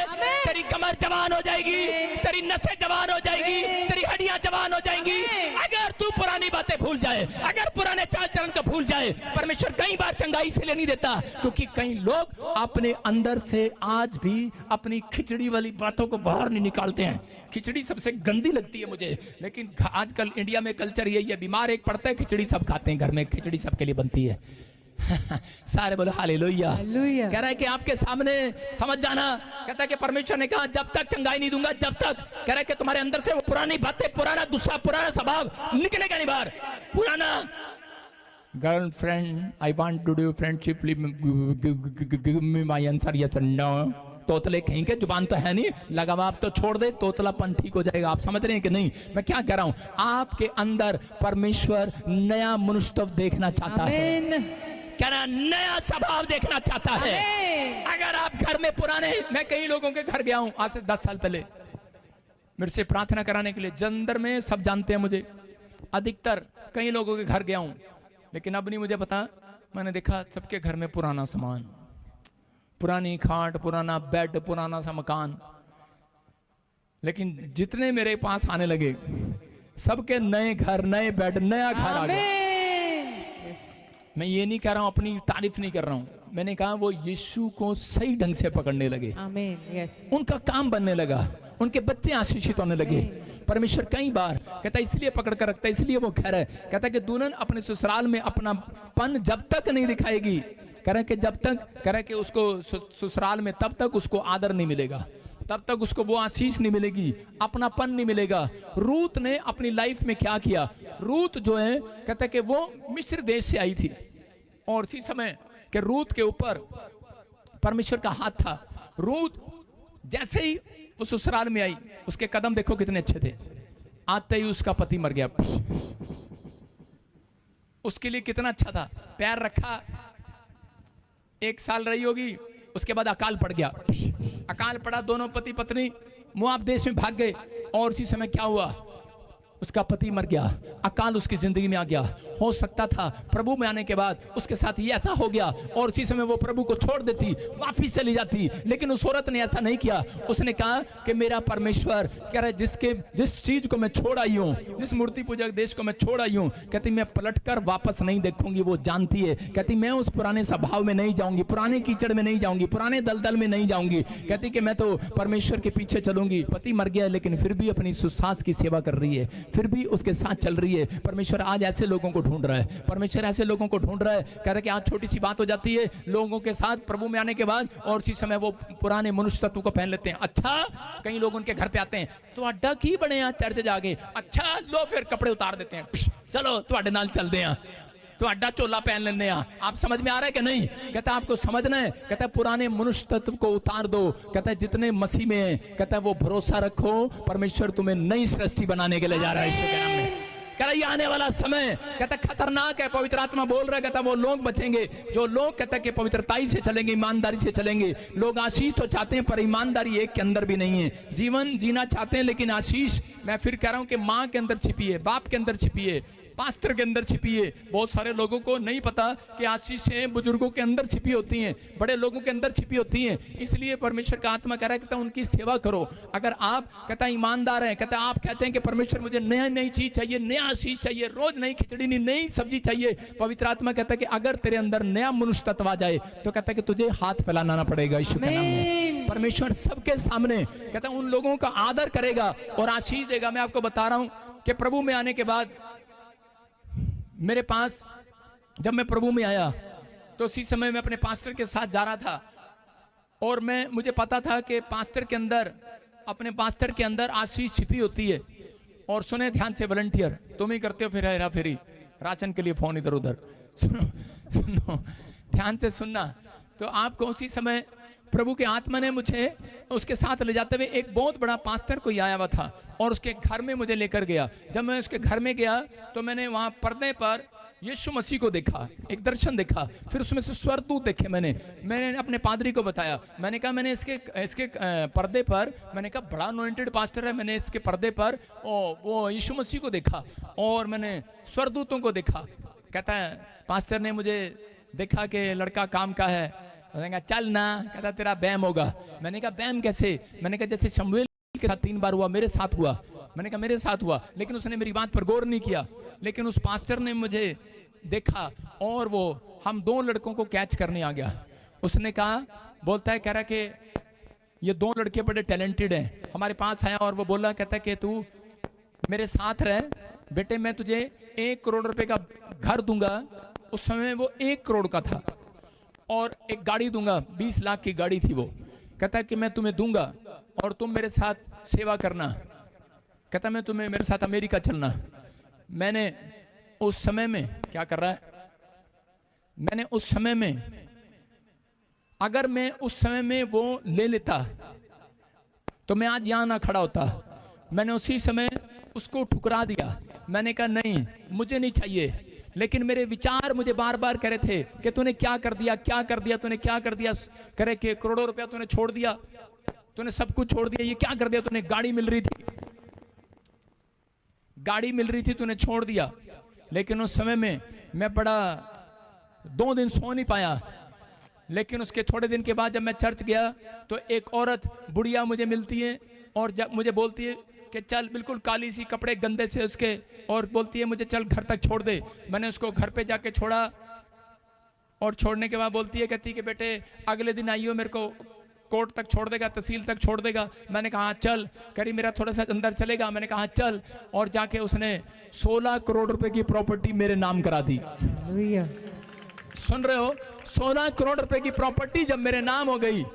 तेरी कमर जवान हो जाएगी, तेरी नसें जवान हो जाएगी, तेरी हड्डियां जवान हो जाएंगी। अगर तू पुरानी बातें भूल जाए, अगर पुराने चाल चलन को भूल जाए, परमेश्वर कई बार चंगाई से नहीं देता, क्योंकि कई लोग अपने अंदर से आज भी अपनी खिचड़ी वाली बातों को बाहर नहीं निकालते हैं। खिचड़ी सबसे गंदी लगती है मुझे, लेकिन आजकल इंडिया में कल्चर यही है, बीमार एक पड़ता है, खिचड़ी सब खाते हैं, घर में खिचड़ी सबके लिए बनती है। सारे बोलो हालेलुया। हालेलुया। कह रहा है कि आपके सामने समझ जाना, कहता है कि परमेश्वर ने कहा जब तक चंगाई नहीं दूंगा, जब तक, कह रहा है कि तुम्हारे अंदर से वो पुरानी बातें, पुराना गुस्सा, पुराना स्वभाव निकलेगा नहीं बाहर। पुराना girlfriend, I want to do friendship, give me my answer yes and no. तोतले कहीं के, जुबान तो है नहीं, लगाव तो छोड़ दे, तोतलापन ठीक हो जाएगा। आप समझ रहे हैं कि नहीं मैं क्या कह रहा हूं? आपके अंदर परमेश्वर नया मनुष्यत्व देखना चाहता है, क्या ना नया स्वभाव देखना चाहता है। अगर आप घर में पुराने, मैं कई लोगों के घर गया हूं आज से 10 साल पहले, मेरे से प्रार्थना कराने के लिए। जलंधर में सब जानते हैं मुझे, अधिकतर कई लोगों के घर गया हूं, लेकिन अब नहीं मुझे पता। मैंने देखा सबके घर में पुराना सामान, पुरानी खाट, पुराना बेड, पुराना सा मकान। लेकिन जितने मेरे पास आने लगे, सबके नए घर, नए बेड, नया घर आ गया। मैं ये नहीं कह रहा हूं, अपनी तारीफ नहीं कर रहा हूं, मैंने कहा वो यीशु को सही ढंग से पकड़ने लगे, उनका काम बनने लगा, उनके बच्चे आशीषित होने लगे। परमेश्वर कई बार कहता है इसलिए पकड़ कर रखता है, इसलिए वो कह रहा है, कहता है कि दुल्हन अपने ससुराल में अपना पन जब तक नहीं दिखाएगी, कह रहा है कि जब तक, कह रहा है कि उसको ससुराल में तब तक उसको आदर नहीं मिलेगा, तब तक उसको वो आशीष नहीं मिलेगी, अपनापन नहीं मिलेगा। रूत ने अपनी लाइफ में क्या किया? रूत जो है, कहता है कि वो मिस्र देश से आई थी, और उसी समय कि रूत के ऊपर परमेश्वर का हाथ था। रूत जैसे ही वो ससुराल में आई, उसके कदम देखो कितने अच्छे थे, आते ही उसका पति मर गया। उसके लिए कितना अच्छा था, पैर रखा, 1 साल रही होगी, उसके बाद अकाल पड़ गया। अकाल पड़ा, दोनों पति पत्नी मोआब देश में भाग गए, और उसी समय क्या हुआ? उसका पति मर गया, अकाल उसकी जिंदगी में आ गया। हो सकता था प्रभु में आने के बाद उसके साथ ये ऐसा हो गया, और उसी समय वो प्रभु को छोड़ देती, वापिस चली जाती, लेकिन उस औरत ने ऐसा नहीं किया। उसने कहा कि मेरा परमेश्वर कह रहा है, जिस चीज को मैं छोड़ आई हूँ, जिस मूर्ति पूजक देश को मैं छोड़ आई हूँ, कहती मैं पलटकर वापस नहीं देखूंगी। वो जानती है, कहती मैं उस पुराने स्वभाव में नहीं जाऊंगी, पुराने कीचड़ में नहीं जाऊंगी, पुराने दलदल में नहीं जाऊंगी। कहती कि मैं तो परमेश्वर के पीछे चलूंगी। पति मर गया, लेकिन फिर भी अपनी सास की सेवा कर रही है, फिर भी उसके साथ चल रही है। परमेश्वर आज ऐसे लोगों को ढूंढ रहा है, परमेश्वर ऐसे लोगों को ढूंढ रहा है। कह रहा है कि आज छोटी सी बात हो जाती है लोगों के साथ प्रभु में आने के बाद, और उसी समय वो पुराने मनुष्य तत्व को पहन लेते हैं। अच्छा, कई लोग उनके घर पे आते हैं, तो अड्डा की बने यहाँ चर्च जाके, अच्छा लो फिर कपड़े उतार देते हैं, चलो तुहाडे नाल चलते हैं, तो अड्डा चोला पहन लेने। आप समझ में आ रहा है कि नहीं? कहता है आपको समझना है, कहता है पुराने मनुष्य तत्व को उतार दो। कहता है जितने मसीह में है, कहता है वो भरोसा रखो, परमेश्वर तुम्हें नई सृष्टि बनाने के लिए जा रहा है यीशु के नाम में। कह रहा ये आने वाला समय, कहता खतरनाक है, पवित्र आत्मा बोल रहा है, कहता वो लोग बचेंगे जो लोग, कहता कि पवित्रताई से चलेंगे, ईमानदारी से चलेंगे। लोग आशीष तो चाहते हैं, पर ईमानदारी एक के अंदर भी नहीं है। जीवन जीना चाहते हैं, लेकिन आशीष, मैं फिर कह रहा हूं कि माँ के अंदर छिपी है, बाप के अंदर छिपी है, पास्टर के अंदर छिपी है। बहुत सारे लोगों को नहीं पता कि आशीषें बुजुर्गों के अंदर छिपी होती हैं, बड़े लोगों के अंदर छिपी होती हैं। इसलिए परमेश्वर का आत्मा कह रहा है, कहता उनकी सेवा करो। अगर आप, कहता ईमानदार हैं, कहता आप कहते हैं कि परमेश्वर मुझे नया नई चीज चाहिए, नया आशीष चाहिए, रोज नई खिचड़ी नहीं, नई सब्जी चाहिए। पवित्र आत्मा कहता है कि अगर तेरे अंदर नया मनुष्य तत्व आ जाए, तो कहता है कि तुझे हाथ फैलाना पड़ेगा यीशु के नाम में। परमेश्वर सबके सामने, कहता उन लोगों का आदर करेगा और आशीष देगा। मैं आपको बता रहा हूं कि प्रभु में आने के बाद मेरे पास, जब मैं प्रभु में आया, तो उसी समय मैं अपने पास्टर के साथ जा रहा था, और मुझे पता था कि पास्टर के अंदर, अपने पास्टर के अंदर आशीष छिपी होती है। और सुने ध्यान से वॉलंटियर, तुम ही करते हो फिर हेरा फेरी, राशन के लिए फोन इधर उधर, सुनो ध्यान से सुनना। तो आपको उसी समय प्रभु के आत्मा ने मुझे उसके साथ ले जाते हुए, एक बहुत बड़ा पास्टर कोई आया हुआ था, और उसके घर में मुझे लेकर गया। जब मैं उसके घर में गया, तो मैंने वहाँ पर्दे पर यीशु मसीह को देखा, एक दर्शन देखा, फिर उसमें से स्वर्गदूत देखे। मैंने अपने पादरी को बताया, मैंने कहा मैंने इसके पर्दे पर, मैंने कहा बड़ा अनॉइंटेड पास्टर है, मैंने इसके पर्दे पर वो यीशु मसीह को देखा और मैंने स्वर्गदूतों को देखा। कहता है पास्टर ने मुझे देखा कि लड़का काम का है, मैंने कहा चल ना, कहता तेरा बैम होगा। मैंने कहा बैम कैसे? मैंने कहा जैसे शमूएल के साथ 3 बार हुआ, मेरे साथ हुआ। मैंने कहा मेरे साथ हुआ, लेकिन उसने मेरी बात पर गौर नहीं किया। लेकिन उस पास्टर ने मुझे देखा और वो हम 2 लड़कों को कैच करने आ गया। उसने कहा, बोलता है, कह रहा कि ये 2 लड़के बड़े टैलेंटेड हैं, हमारे पास आया और वो बोला, कहता है कि तू मेरे साथ रह बेटे, मैं तुझे 1 करोड़ रुपए का घर दूंगा। उस समय वो 1 करोड़ का था और एक गाड़ी दूंगा, 20 लाख की गाड़ी थी वो। कहता है कि मैं तुम्हें दूंगा और तुम मेरे साथ सेवा करना। कहता मैं तुम्हें मेरे साथ अमेरिका चलना। मैंने उस समय में क्या कर रहा है, मैंने उस समय में, अगर मैं उस समय में वो ले लेता तो मैं आज यहां ना खड़ा होता। मैंने उसी समय उसको ठुकरा दिया। मैंने कहा नहीं, मुझे नहीं चाहिए। लेकिन मेरे विचार मुझे बार बार कह रहे थे कि तूने क्या कर दिया, क्या कर दिया, तूने क्या कर दिया। करे कि करोड़ों रुपया तूने छोड़ दिया, तूने सब कुछ छोड़ दिया, ये क्या कर दिया तूने? गाड़ी मिल रही थी, गाड़ी मिल रही थी, तूने छोड़ दिया। लेकिन उस समय में मैं बड़ा 2 दिन सो नहीं पाया। लेकिन उसके थोड़े दिन के बाद जब मैं चर्च गया तो एक औरत बुढ़िया मुझे मिलती है और जब मुझे बोलती है कि चल, बिल्कुल काली सी, कपड़े गंदे से उसके, और बोलती है मुझे चल घर तक छोड़ दे। मैंने उसको घर पे जाके छोड़ा और छोड़ने के बाद बोलती है, कहती कि बेटे अगले दिन आइयो, मेरे को कोर्ट तक छोड़ देगा, तहसील तक छोड़ देगा। मैंने कहा हाँ चल। करी मेरा थोड़ा सा अंदर चलेगा। मैंने कहा हाँ चल। और जाके उसने 16 करोड़ रुपए की प्रॉपर्टी मेरे नाम करा दी। सुन रहे हो? 16 करोड़ रुपए की प्रॉपर्टी जब मेरे नाम हो गई,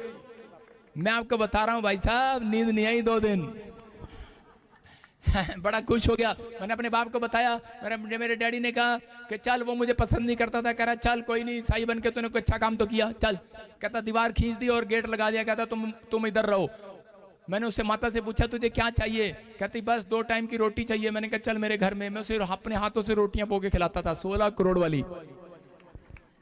मैं आपको बता रहा हूं भाई साहब, नींद नहीं आई 2 दिन। बड़ा खुश हो गया। मैंने अपने बाप को बताया। मेरे डैडी ने कहा कि चल, वो मुझे पसंद नहीं करता था, कह रहा चल कोई नहीं, ईसाई बन के तूने कोई अच्छा काम तो किया, चल। कहता दीवार खींच दी और गेट लगा दिया। कहता तुम इधर रहो। मैंने उससे माता से पूछा तुझे क्या चाहिए? कहती बस 2 टाइम की रोटी चाहिए। मैंने कहा चल मेरे घर में। मैं उसे अपने हाथों से रोटियां पो के खिलाता था, 16 करोड़ वाली,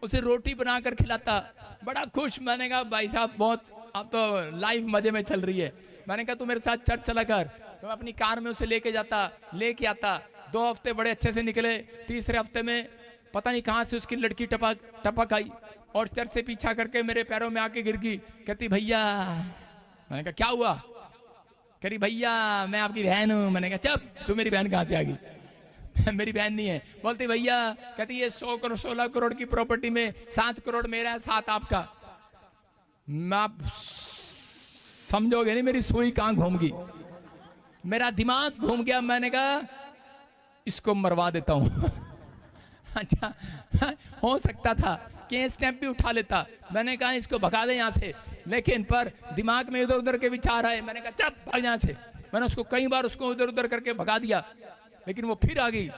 उसे रोटी बनाकर खिलाता। बड़ा खुश। मैंने कहा भाई साहब बहुत, अब तो लाइफ मजे में चल रही है। मैंने कहा तू मेरे साथ चर्च चला कर। तो मैं अपनी कार में उसे लेके जाता, लेके आता। 2 हफ्ते बड़े अच्छे से निकले। 3रे हफ्ते में पता नहीं कहां से उसकी लड़की टपक आई और चर्च से पीछा करके मेरे पैरों में आके गिर गई। कहती भैया। मैंने कहा क्या हुआ? कह रही भैया मैं आपकी बहन हूं। मैंने कहा चुप, तू मेरी बहन कहां से आ गई? मेरी बहन नहीं है। बोलती भैया, कहती ये 16 करोड़ की प्रॉपर्टी में 7 करोड़ मेरा है, 7 आपका। आप समझोगे नहीं मेरी सुई कहां घूम गई, मेरा दिमाग घूम गया। मैंने कहा इसको मरवा देता हूं। अच्छा, हो सकता था कि स्टेप भी उठा लेता। मैंने कहा इसको भगा दे यहां से, लेकिन पर दिमाग में इधर उधर के विचार आए। मैंने कहा चुप, भाग यहां से। मैंने उसको कई बार उसको इधर उधर करके भगा दिया, लेकिन वो फिर आ गई।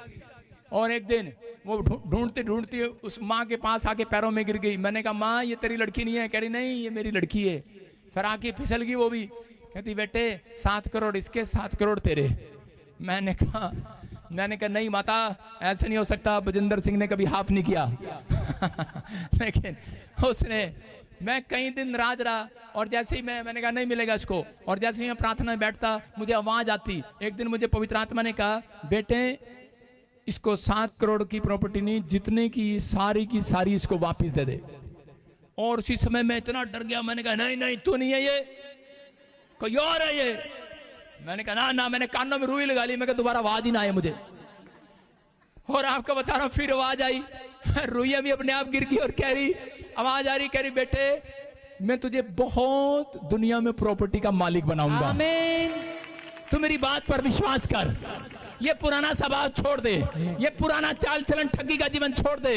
और एक दिन वो ढूंढती ढूंढती उस माँ के पास आके पैरों में गिर गई। मैंने कहा माँ ये तेरी लड़की नहीं है। कह रही नहीं ये मेरी लड़की है। फिर आके फिसल गई वो भी। कहती बेटे 7 करोड़ इसके, 7 करोड़ तेरे। मैंने कहा नहीं माता, ऐसे नहीं हो सकता। बजिंदर सिंह ने कभी हाफ नहीं किया। लेकिन उसने, मैं कई दिन राज रहा और जैसे ही मैंने कहा नहीं मिलेगा इसको, और जैसे ही मैं प्रार्थना में बैठता मुझे आवाज आती। एक दिन मुझे पवित्र आत्मा ने कहा बेटे इसको 7 करोड़ की प्रॉपर्टी नहीं, जितने की सारी इसको वापस दे दे। और उसी समय मैं इतना डर गया। मैंने कहा नहीं तू नहीं है, ये कोई और है ये। मैंने कहा ना। मैंने कानों में रुई लगा ली। मैं कहा दोबारा आवाज ही ना आए मुझे। और आपको बता रहा हूं फिर आवाज आई। रुइया भी अपने आप गिर गई और कह रही, आवाज आ रही, कह रही बेटे मैं तुझे बहुत दुनिया में प्रॉपर्टी का मालिक बनाऊंगा। आमीन। तू मेरी बात पर विश्वास कर। ये पुराना स्वभाव छोड़ दे, ये पुराना चाल चलन ठगी का जीवन छोड़ दे,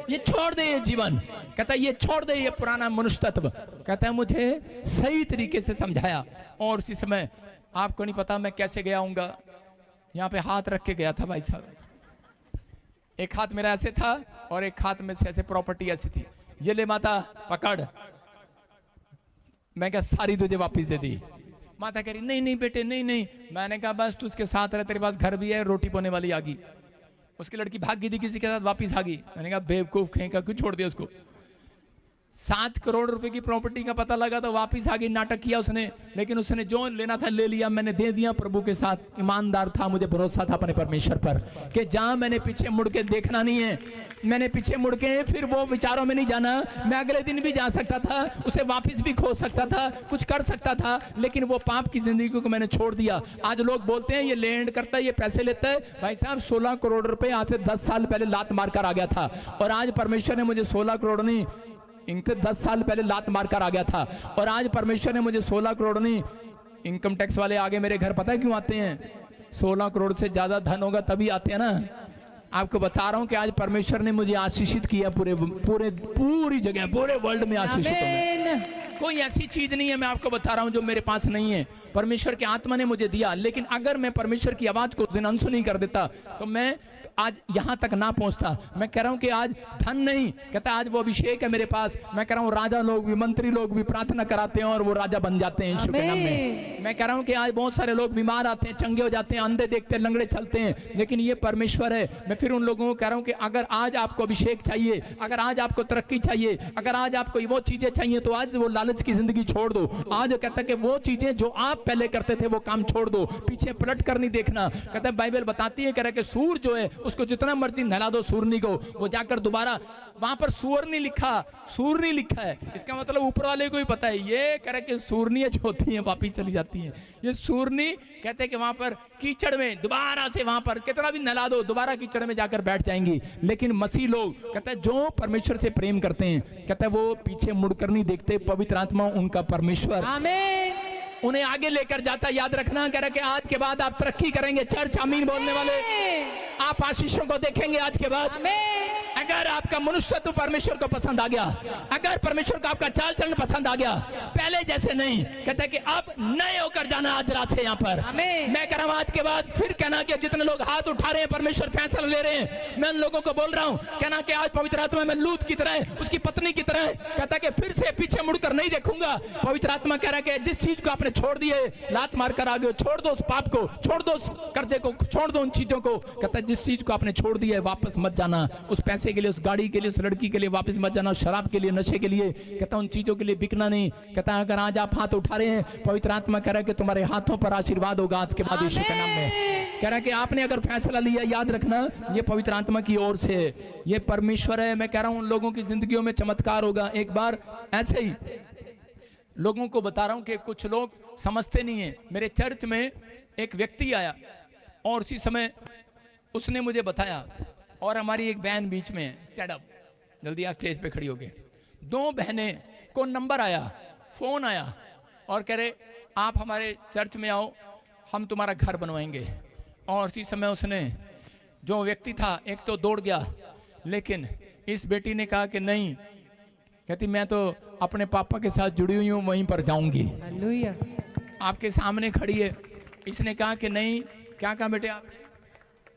ये छोड़ दे ये जीवन। कहता है ये छोड़ दे ये पुराना मनुष्य तत्व। कहता है मुझे सही तरीके से समझाया। और उसी समय आपको नहीं पता मैं कैसे गया हूँगा, यहाँ पे हाथ रख के गया था भाई साहब। एक हाथ मेरा ऐसे था और एक हाथ में से ऐसे प्रॉपर्टी ऐसी थी। ये ले माता पकड़। मैं क्या सारी तुझे वापस दे दी। माता कह रही नहीं बेटे नहीं। मैंने कहा बस तू उसके साथ रह, तेरे पास घर भी है, रोटी बोने वाली आ गई। उसकी लड़की भाग गई थी किसी के साथ, वापिस आ गई। मैंने कहा बेवकूफ कहीं का, क्यों छोड़ दिया उसको। 7 करोड़ रुपए की प्रॉपर्टी का पता लगा तो वापिस आ गई, नाटक किया उसने, लेकिन उसने जो लेना था ले लिया, मैंने दे दिया प्रभु के साथ। ईमानदार था, मुझे भरोसा था अपने परमेश्वर पर कि जहां मैंने पीछे मुड़ के देखना नहीं है, मैंने पीछे मुड़ के फिर वो विचारों में नहीं जाना। मैं अगले दिन भी जा सकता था, उसे वापिस भी खो सकता था, कुछ कर सकता था, लेकिन वो पाप की जिंदगी को मैंने छोड़ दिया। आज लोग बोलते हैं ये लैंड करता है, ये पैसे लेता है। भाई साहब 16 करोड़ रुपए आज से 10 साल पहले लात मारकर आ गया था, और आज परमेश्वर ने मुझे 16 करोड़ नहीं, इनसे 10 साल पहले लात मारकर आ गया था, और आज परमेश्वर ने मुझे 16 करोड़ नहीं। इनकम टैक्स वाले आगे मेरे घर पता है क्यों आते हैं? 16 करोड़ से ज्यादा धन होगा तभी आते हैं ना। आपको बता रहा हूं कि आज परमेश्वर ने मुझे आशीषित किया, पूरी जगह, पूरे वर्ल्ड में आशीषित हूं। कोई ऐसी चीज नहीं है, मैं आपको बता रहा हूं, जो मेरे पास नहीं है। परमेश्वर के आत्मा ने मुझे दिया, लेकिन अगर मैं परमेश्वर की आवाज को उस दिन अनसुनी कर देता तो मैं आज यहां तक ना पहुंचता। मैं कह रहा हूं कि आज धन नहीं, कहता आज वो अभिषेक है मेरे पास। मैं कह रहा हूं राजा लोग भी, मंत्री लोग भी प्रार्थना कराते हैं और वो राजा बन जाते हैं यीशु के नाम में। मैं कह रहा हूं कि आज बहुत सारे लोग बीमार आते हैं, चंगे हो जाते हैं, अंधे देखते हैं, लंगड़े चलते हैं, लेकिन ये परमेश्वर है। मैं फिर उन लोगों को कह रहा हूं कि अगर आज आपको अभिषेक चाहिए, अगर आज आपको तरक्की चाहिए, अगर आज आपको वो चीजें चाहिए, तो आज वो लालच की जिंदगी छोड़ दो। आज कहता है कि वो चीजें जो आप पहले करते थे वो काम छोड़ दो, पीछे पलट कर नहीं देखना। कहता है बाइबल बताती है, कह रहा है कि सूर जो है उसको जितना मर्जी नहला दो सूरनी को, वो जाकर दोबारा वहां पर सूर नहीं लिखा, सूर नहीं लिखा है। इसका मतलब ऊपर वाले को ही पता है। ये कह रहे कि सूरनियां जो होती हैं वापिस चली जाती हैं, ये सूरनी कहते हैं कि वहां पर कीचड़ में दोबारा से, वहां पर कितना भी नहला दो दोबारा कीचड़ में जाकर बैठ जाएंगी। लेकिन मसीह लोग कहते हैं जो परमेश्वर से प्रेम करते हैं, कहते हैं वो पीछे मुड़कर नहीं देखते। पवित्र आत्मा उनका परमेश्वर आमीन उन्हें आगे लेकर जाता। याद रखना, कह रहा कि आज के बाद आप तरक्की करेंगे। चर्च आमीन बोलने वाले, आप आशीषों को देखेंगे आज के बाद। अगर आपका मनुष्यत्व परमेश्वर को पसंद आ गया, अगर परमेश्वर को आपका चाल चलन पसंद आ गया, पहले जैसे नहीं, कहते हैं कि अब नए होकर जाना आज रात से यहाँ पर। मैं कह रहा हूँ आज के बाद फिर कहना कि जितने लोग हाथ उठा रहे हैं, परमेश्वर फैसला ले रहे हैं, मैं उन लोगों को बोल रहा हूँ, कहना कि आज पवित्र आत्मा में लूत की तरह, उसकी पत्नी की तरह, कहता है कि फिर से पीछे मुड़कर नहीं देखूंगा। पवित्र आत्मा कह रहा है कि जिस चीज को आपने छोड़ दिए, लात मार कर आ गए, छोड़ दो उस पाप को, छोड़ दो उस कर्जे को, छोड़ दो उन चीजों को। कहता है जिस चीज को आपने छोड़ दिया है वापस मत जाना। उस पैसे के लिए, उस गाड़ी के लिए, उस लड़की के लिए वापस मत जाना, शराब के लिए, नशे के लिए, कहता उन चीजों के लिए बिकना नहीं। कहता है अगर आज आप हाथ उठा रहे हैं, पवित्र आत्मा कह रहा है कि तुम्हारे हाथों पर आशीर्वाद होगा आज के बाद यीशु के नाम में। कह रहा है कि आपने अगर फैसला लिया, याद रखना ये पवित्र आत्मा की ओर से, ये परमेश्वर है। मैं कह रहा हूं उन लोगों की जिंदगियों में चमत्कार होगा। एक बार ऐसे ही लोगों को बता रहा हूं कि कुछ लोग समझते नहीं है। मेरे चर्च में एक व्यक्ति आया और उसी समय उसने मुझे बताया, और हमारी एक बहन बीच में, स्टैंड अप, जल्दी आ स्टेज पे खड़ी हो गए। 2 बहनें को नंबर आया, फोन आया और कह रहे आप हमारे चर्च में आओ, हम तुम्हारा घर बनवाएंगे। और उसी समय उसने, जो व्यक्ति था, एक तो दौड़ गया, लेकिन इस बेटी ने कहा कि नहीं, कहती मैं तो अपने पापा के साथ जुड़ी हुई हूँ, वहीं पर जाऊंगी। हालेलुया। आपके सामने खड़ी है। इसने कहा कि नहीं। क्या कहा बेटे आप?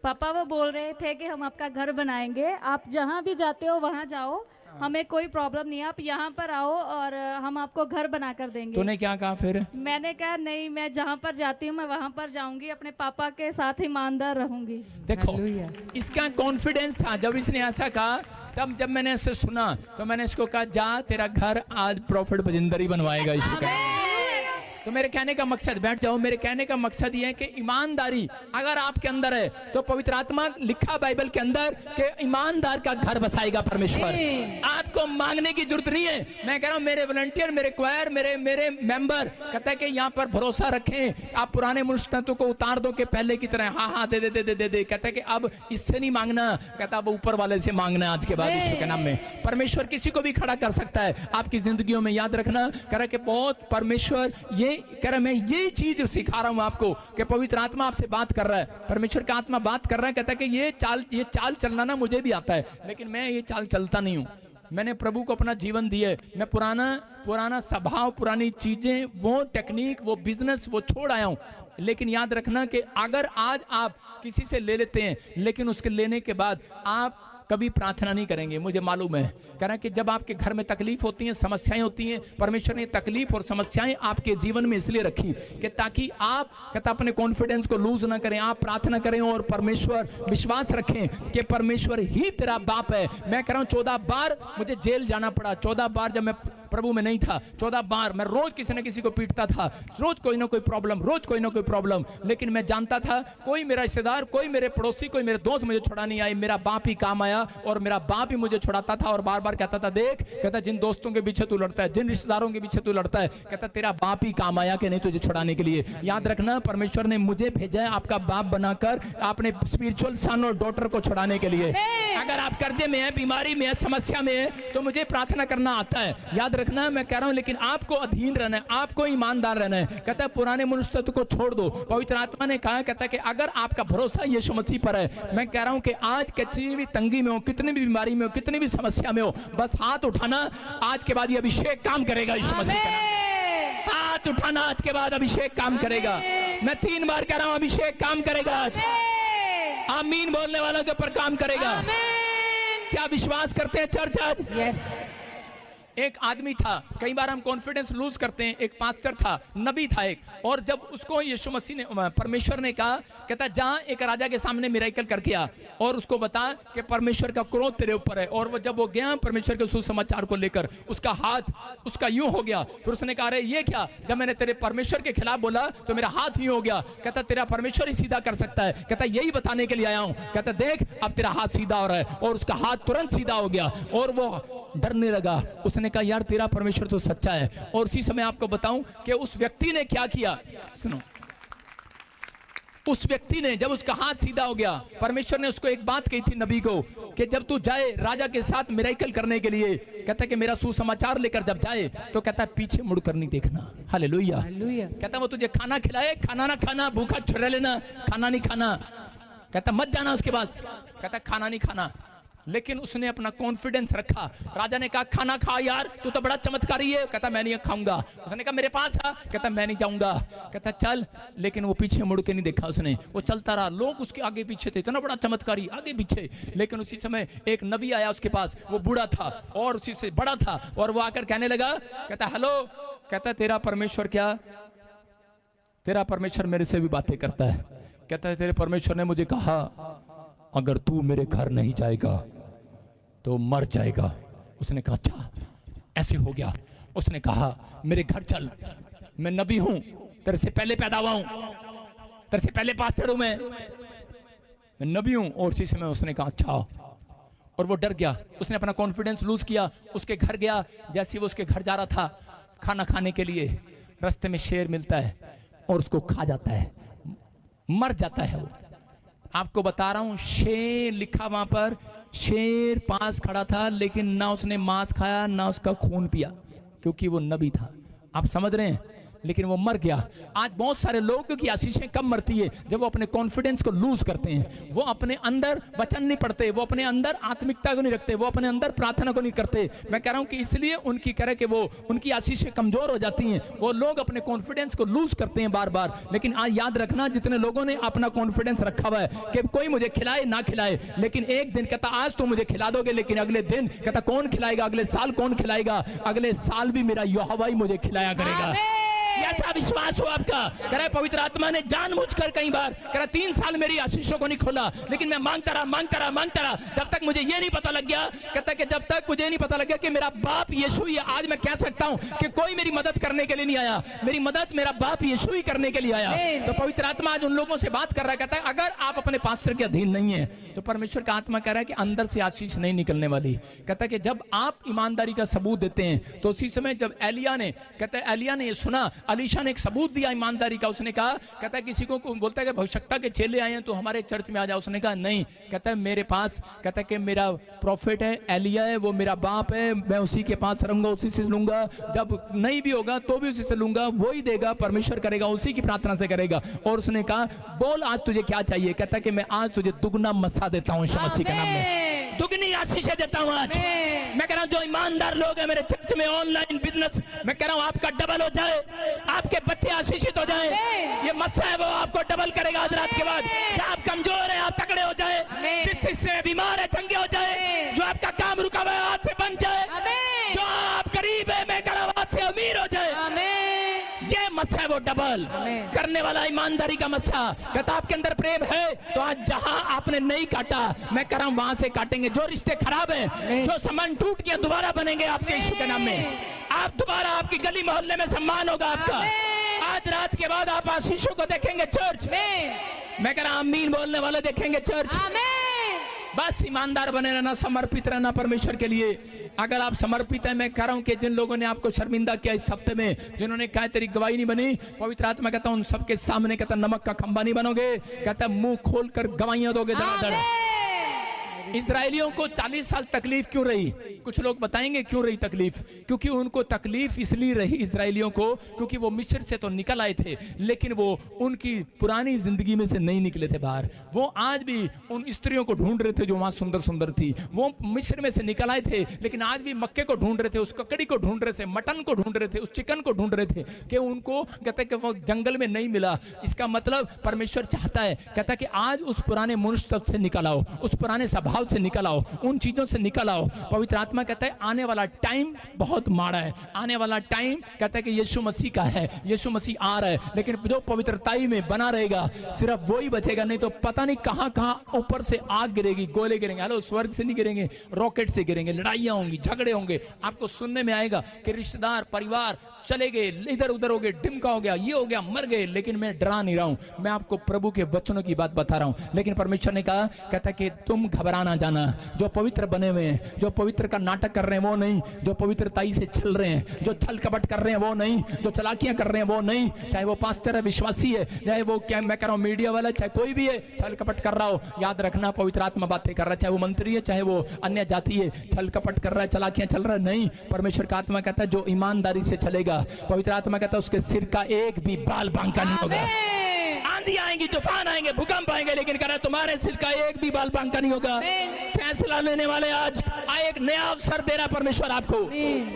पापा वो बोल रहे थे कि हम आपका घर बनाएंगे, आप जहाँ भी जाते हो वहाँ जाओ, हमें कोई प्रॉब्लम नहीं है, आप यहाँ पर आओ और हम आपको घर बना कर देंगे। तूने क्या कहा फिर? मैंने कहा नहीं, मैं जहाँ पर जाती हूँ मैं वहाँ पर जाऊंगी, अपने पापा के साथ ईमानदार रहूंगी। देखो इसका कॉन्फिडेंस था। जब इसने ऐसा कहा, तब जब मैंने इसे सुना तो मैंने इसको कहा जा, तेरा घर आज प्रॉफिट बजिंदर ही बनवाएगा यीशु का। तो मेरे कहने का मकसद, बैठ जाओ, मेरे कहने का मकसद ये है कि ईमानदारी अगर आपके अंदर है तो पवित्र आत्मा लिखा बाइबल के अंदर कि ईमानदार का घर बसाएगा परमेश्वर। आपको मांगने की जरूरत नहीं है। मैं कह रहा हूँ मेरे वॉलंटियर, मेरे क्वायर, मेरे मेंबर कहता है कि यहाँ पर भरोसा रखें। आप पुराने मनुष्यत्व को उतार दो कि पहले की तरह हाँ हाँ दे दे दे दे दे दे। कहता है कि अब इससे नहीं मांगना, कहता अब ऊपर वाले से मांगना आज के बाद यीशु के नाम में। परमेश्वर किसी को भी खड़ा कर सकता है आपकी जिंदगियों में। याद रखना, कह रहा कि बहुत परमेश्वर ये कह रहा, मैं ये चीज सिखा रहा हूं आपको कि पवित्र आत्मा आपसे बात कर रहा है, परमेश्वर का आत्मा बात कर रहा है। कहता है कि ये चाल चलना ना मुझे भी आता है, लेकिन मैं ये चाल चलता नहीं हूं। मैंने प्रभु को अपना जीवन दिया है। मैं पुराना स्वभाव, पुरानी चीजें, वो टेक्निक, वो बिजनेस, वो छोड़ आया हूं। लेकिन याद रखना कि अगर आज आप किसी से ले लेते हैं, लेकिन उसके लेने के बाद आप कभी प्रार्थना नहीं करेंगे, मुझे मालूम है। कह रहा है कि जब आपके घर में तकलीफ होती हैं, समस्याएं होती हैं, परमेश्वर ने तकलीफ और समस्याएं आपके जीवन में इसलिए रखी कि ताकि आप कहता अपने कॉन्फिडेंस को लूज ना करें, आप प्रार्थना करें और परमेश्वर विश्वास रखें कि परमेश्वर ही तेरा बाप है। मैं कह रहा हूं 14 बार मुझे जेल जाना पड़ा, 14 बार जब मैं प्रभु में नहीं था, 14 बार मैं रोज किसी न किसी को पीटता था, रोज कोई ना कोई प्रॉब्लम, रोज कोई ना कोई प्रॉब्लम, लेकिन मैं जानता था कोई मेरा रिश्तेदार, कोई मेरे पड़ोसी, कोई मेरे दोस्त मुझे छुड़ा नहीं आए, मेरा बाप ही काम आया और मेरा बाप ही मुझे छुड़ाता था। और बार बार कहता था, देख कहता जिन दोस्तों के पीछे तू लड़ता है, जिन रिश्तेदारों के पीछे तू लड़ता है, कहता तेरा बाप ही काम आया कि नहीं तुझे छुड़ाने के लिए। याद रखना, परमेश्वर ने मुझे भेजा है आपका बाप बनाकर अपने स्पिरिचुअल सन और डॉटर को छुड़ाने के लिए। अगर आप कर्जे में है, बीमारी में है, समस्या में है, तो मुझे प्रार्थना करना आता है। याद रखना, मैं कह रहा हूं, लेकिन आपको अधीन रहना है, आपको ईमानदार रहना है। कहता है पुराने मनुष्य को छोड़ दो। पवित्र आत्मा ने कहा, कहता है कि अगर आपका भरोसा यीशु मसीह पर है, मैं कह रहा हूं कि आज कितनी भी तंगी में हो, कितनी भी बीमारी में हो, कितनी भी समस्या में हो, बस हाथ उठाना, आज के बाद ये अभिषेक काम करेगा। यीशु मसीह का नाम, हाथ उठाना, आज के बाद अभिषेक काम करेगा। मैं 3 बार कह रहा हूं, अभिषेक काम करेगा। आमीन बोलने वालों के ऊपर काम करेगा। क्या विश्वास करते हैं चर्च आज? यस। एक आदमी था, कई बार हम कॉन्फिडेंस लूज करते हैं। एक पास्टर था, नबी था एक, और जब उसको यीशु मसीह ने, परमेश्वर ने कहा, कहता जहां एक राजा के सामने मिरेकल करके आ और उसको बता कि परमेश्वर का क्रोध तेरे ऊपर है। और वो जब वो गया परमेश्वर के सुसमाचार को लेकर, उसका हाथ उसका यूं हो गया। फिर उसने कहा, अरे ये क्या, जब मैंने तेरे परमेश्वर के खिलाफ बोला तो मेरा हाथ यूं हो गया। कहता तेरा परमेश्वर ही सीधा कर सकता है। कहता यही बताने के लिए आया हूं। कहता देख अब तेरा हाथ सीधा हो रहा है, और उसका हाथ तुरंत सीधा हो गया और वो डरने लगा। उसने कहा यार तेरा परमेश्वर तो सच्चा है। और उसी समय आपको बताऊं कि उस व्यक्ति ने क्या किया, सुनो। उस व्यक्ति ने, जब उसका हाथ सीधा हो गया, परमेश्वर ने उसको एक बात कही थी नबी को कि जब तू जाए राजा के साथ मिरेकल करने के लिए, कहता कि मेरा सुसमाचार लेकर जब जाए तो कहता पीछे मुड़कर नहीं देखना। हालेलुया। कहता वो तुझे खाना खिलाए, खाना ना खाना, भूखा रह लेना, खाना नहीं खाना, कहता मत जाना उसके पास, कहता खाना नहीं खाना। लेकिन उसने अपना कॉन्फिडेंस रखा। राजा ने कहा खाना खा यार, तू तो बड़ा चमत्कारी है। कहता मैं नहीं खाऊंगा। उसने कहा मेरे पास आ, कहता मैं नहीं जाऊंगा। कहता चल, लेकिन वो पीछे मुड़ के नहीं देखा उसने, वो चलता रहा। लोग उसके आगे पीछे थे, इतना बड़ा चमत्कारी आगे पीछे। लेकिन उसी समय एक नबी आया उसके पास, वो बूढ़ा था और उसी से बड़ा था, और वो आकर कहने लगा, कहता हेलो, कहता तेरा परमेश्वर क्या, तेरा परमेश्वर मेरे से भी बातें करता है। कहता है तेरे परमेश्वर ने मुझे कहा अगर तू मेरे घर नहीं जाएगा तो मर जाएगा। उसने कहा अच्छा ऐसे हो गया। उसने कहा मेरे घर चल, मैं नबी हूं, तेरे से पहले पैदा हुआ हूं, तेरे से पहले पास्टर हूं, मैं नबी हूं। और उसी समय उसने कहा अच्छा, और वो डर गया। उसने अपना कॉन्फिडेंस लूज किया, उसके घर गया। जैसे वो उसके घर जा रहा था खाना खाने के लिए, रास्ते में शेर मिलता है और उसको खा जाता है, मर जाता है वो। आपको बता रहा हूं, शेर लिखा वहां पर, शेर पास खड़ा था, लेकिन ना उसने मांस खाया ना उसका खून पिया, क्योंकि वो नबी था। आप समझ रहे हैं? लेकिन वो मर गया। आज बहुत सारे लोगों की आशीषें कब मरती है? जब वो अपने कॉन्फिडेंस को लूज करते हैं, वो अपने अंदर वचन नहीं पढ़ते, वो अपने अंदर आत्मिकता को नहीं रखते, वो अपने अंदर प्रार्थना को नहीं करते। मैं कह रहा हूं कि इसलिए उनकी करे कि वो उनकी आशीषें कमजोर हो जाती हैं। वो लोग अपने कॉन्फिडेंस को लूज करते हैं बार बार। लेकिन आज याद रखना, जितने लोगों ने अपना कॉन्फिडेंस रखा हुआ है कि कोई मुझे खिलाए ना खिलाए, लेकिन एक दिन कहता आज तो मुझे खिला दोगे, लेकिन अगले दिन कहता कौन खिलाएगा, अगले साल कौन खिलाएगा, अगले साल भी मेरा यहोवा ही मुझे खिलाया करेगा। ऐसा विश्वास हो आपका? कह रहा पवित्र आत्मा ने जानबूझकर कई बार कह रहा 3 साल मेरी आशीषों को नहीं खोला, लेकिन मैं मांगता रहा जब तक मुझे ये नहीं पता लग गया। कहता कि जब तक मुझे नहीं पता लग गया कि मेरा बाप यीशु ही। आज मैं कह सकता हूं कि कोई मेरी मदद करने के लिए नहीं आया, मेरी मदद मेरा बाप यीशु ही करने के लिए आया। तो पवित्र आत्मा आज उन लोगों से बात कर रहा है, कहता है अगर आप अपने पास्टर के अधीन नहीं है तो परमेश्वर का आत्मा कह रहा है कि अंदर से आशीष नहीं निकलने वाली। कहता है कि जब आप ईमानदारी का सबूत देते हैं, तो उसी समय जब एलिया ने, कहता है एलिया ने ये सुना, अलीशा ने एक सबूत दिया ईमानदारी का। उसने कहा, कहता है किसी को बोलता है कि भविष्यता के चेले आए हैं तो हमारे चर्च में आ जाओ। उसने कहा नहीं, कहता है मेरे पास, कहता है कि मेरा प्रॉफिट है, एलिया है, वो मेरा बाप है, मैं उसी के पास रहूंगा, उसी से लूंगा, जब नहीं भी होगा तो भी उसी से लूंगा, वो ही देगा, परमेश्वर करेगा, उसी की प्रार्थना से करेगा। और उसने कहा बोल आज तुझे क्या चाहिए? कहता है कि मैं आज तुझे दुगना मस्सा देता हूं यीशु मसीह के नाम में। दुगनी आशीषें देता हूँ आज। मैं कह रहा हूँ जो ईमानदार लोग हैं मेरे चर्च में ऑनलाइन बिजनेस, मैं कह रहा हूँ आपका डबल हो जाए, आपके बच्चे आशीषित हो जाए। ये मस्सा है वो आपको डबल करेगा आज रात के बाद। जहाँ आप कमजोर है आप तगड़े हो जाए, जिस हिस्से बीमार है चंगे हो जाए, जो आपका काम रुका हुआ है आज से बन जाए, जो आप गरीब है मैं कह रहा हूँ आज से अमीर हो जाए। ये मस्सा है वो डबल करने वाला, ईमानदारी का मस्सा। कहता आपके अंदर प्रेम है तो आज जहां आपने नहीं काटा मैं कह रहा हूं वहां से काटेंगे। जो रिश्ते खराब हैं, जो संबंध टूट गए दोबारा बनेंगे आपके यीशु के नाम में। आप दोबारा, आपकी गली मोहल्ले में सम्मान होगा आपका। आज रात के बाद आप आशीषों को देखेंगे चर्च। मैं कह रहा हूं आमीन बोलने वाले देखेंगे चर्च। बस ईमानदार बने रहना, समर्पित रहना परमेश्वर के लिए। अगर आप समर्पित हैं, मैं कह रहा हूं कि जिन लोगों ने आपको शर्मिंदा किया इस हफ्ते में, जिन्होंने कहा तेरी गवाही नहीं बनी, पवित्र आत्मा कहता हूं उन सबके सामने कहता नमक का खंबा नहीं बनोगे, कहता मुंह खोलकर गवाहियां दोगे धड़ाधड़। इजरायलियों को 40 साल तकलीफ क्यों रही? कुछ लोग बताएंगे क्यों रही तकलीफ। क्योंकि उनको तकलीफ इसलिए रही इजरायलियों को क्योंकि वो मिस्र से तो निकल आए थे, लेकिन वो उनकी पुरानी जिंदगी में से नहीं निकले थे बाहर। वो आज भी उन स्त्रियों को ढूंढ रहे थे जो वहां सुंदर सुंदर थी। वो मिस्र में से निकल आए थे, लेकिन आज भी मक्के को ढूंढ रहे थे, उस ककड़ी को ढूंढ रहे थे, मटन को ढूंढ रहे थे, उस चिकन को ढूंढ रहे थे कि उनको कहते कि वो जंगल में नहीं मिला। इसका मतलब परमेश्वर चाहता है, कहता कि आज उस पुराने मनुष्य से निकल आओ, उस पुराने स्वभाव से निकल आओ, उन चीजों से निकल आओ। पवित्र आत्मा कहता है आने वाला टाइम बहुत माड़ा है। आने वाला टाइम कहता है कि यीशु मसीह का है, यीशु मसीह आ रहा है, लेकिन जो पवित्रताई में बना रहेगा सिर्फ वो ही बचेगा। नहीं तो पता नहीं कहां कहां ऊपर से आग गिरेगी, गोले गिरेंगे। हेलो, स्वर्ग से नहीं गिरेंगे, रॉकेट से गिरेंगे, लड़ाइयां होंगी, झगड़े होंगे। आपको सुनने में आएगा कि रिश्तेदार परिवार चले गए, इधर उधर हो गए, डिमका हो गया, ये हो गया, मर गए। लेकिन मैं डरा नहीं रहा हूं, मैं आपको प्रभु के वचनों की बात बता रहा हूं। लेकिन परमेश्वर ने कहा, कहता कि तुम घबरा ना जाना। जो पवित्र बने हुए हैं, जो पवित्र का नाटक कर रहे हैं वो नहीं, जो पवित्रताई से चल रहे हैं, जो छल कपट कर रहे हैं वो नहीं, जो चलाकियां कर रहे हैं वो नहीं। चाहे वो पास्टर है, विश्वासी है, चाहे वो क्या मैं कह रहा हूं मीडिया वाला, चाहे कोई भी है, छल कपट कर रहा हो, याद रखना पवित्र आत्मा बातें कर रहा है। चाहे वो मंत्री है, चाहे वो अन्य जाति है, छल कपट कर रहा है, चलाकियां चल रहा है, नहीं। परमेश्वर का आत्मा कहता है जो ईमानदारी से चलेगा, पवित्र आत्मा कहता है उसके सिर का एक भी बाल बांका नहीं होगा। आंधी आएंगी, तूफान आएंगे, भूकंप आएंगे, लेकिन कह रहा है तुम्हारे सिर का एक भी बाल बांका नहीं होगा। फैसला लेने वाले आज एक नया अवसर दे रहा परमेश्वर आपको।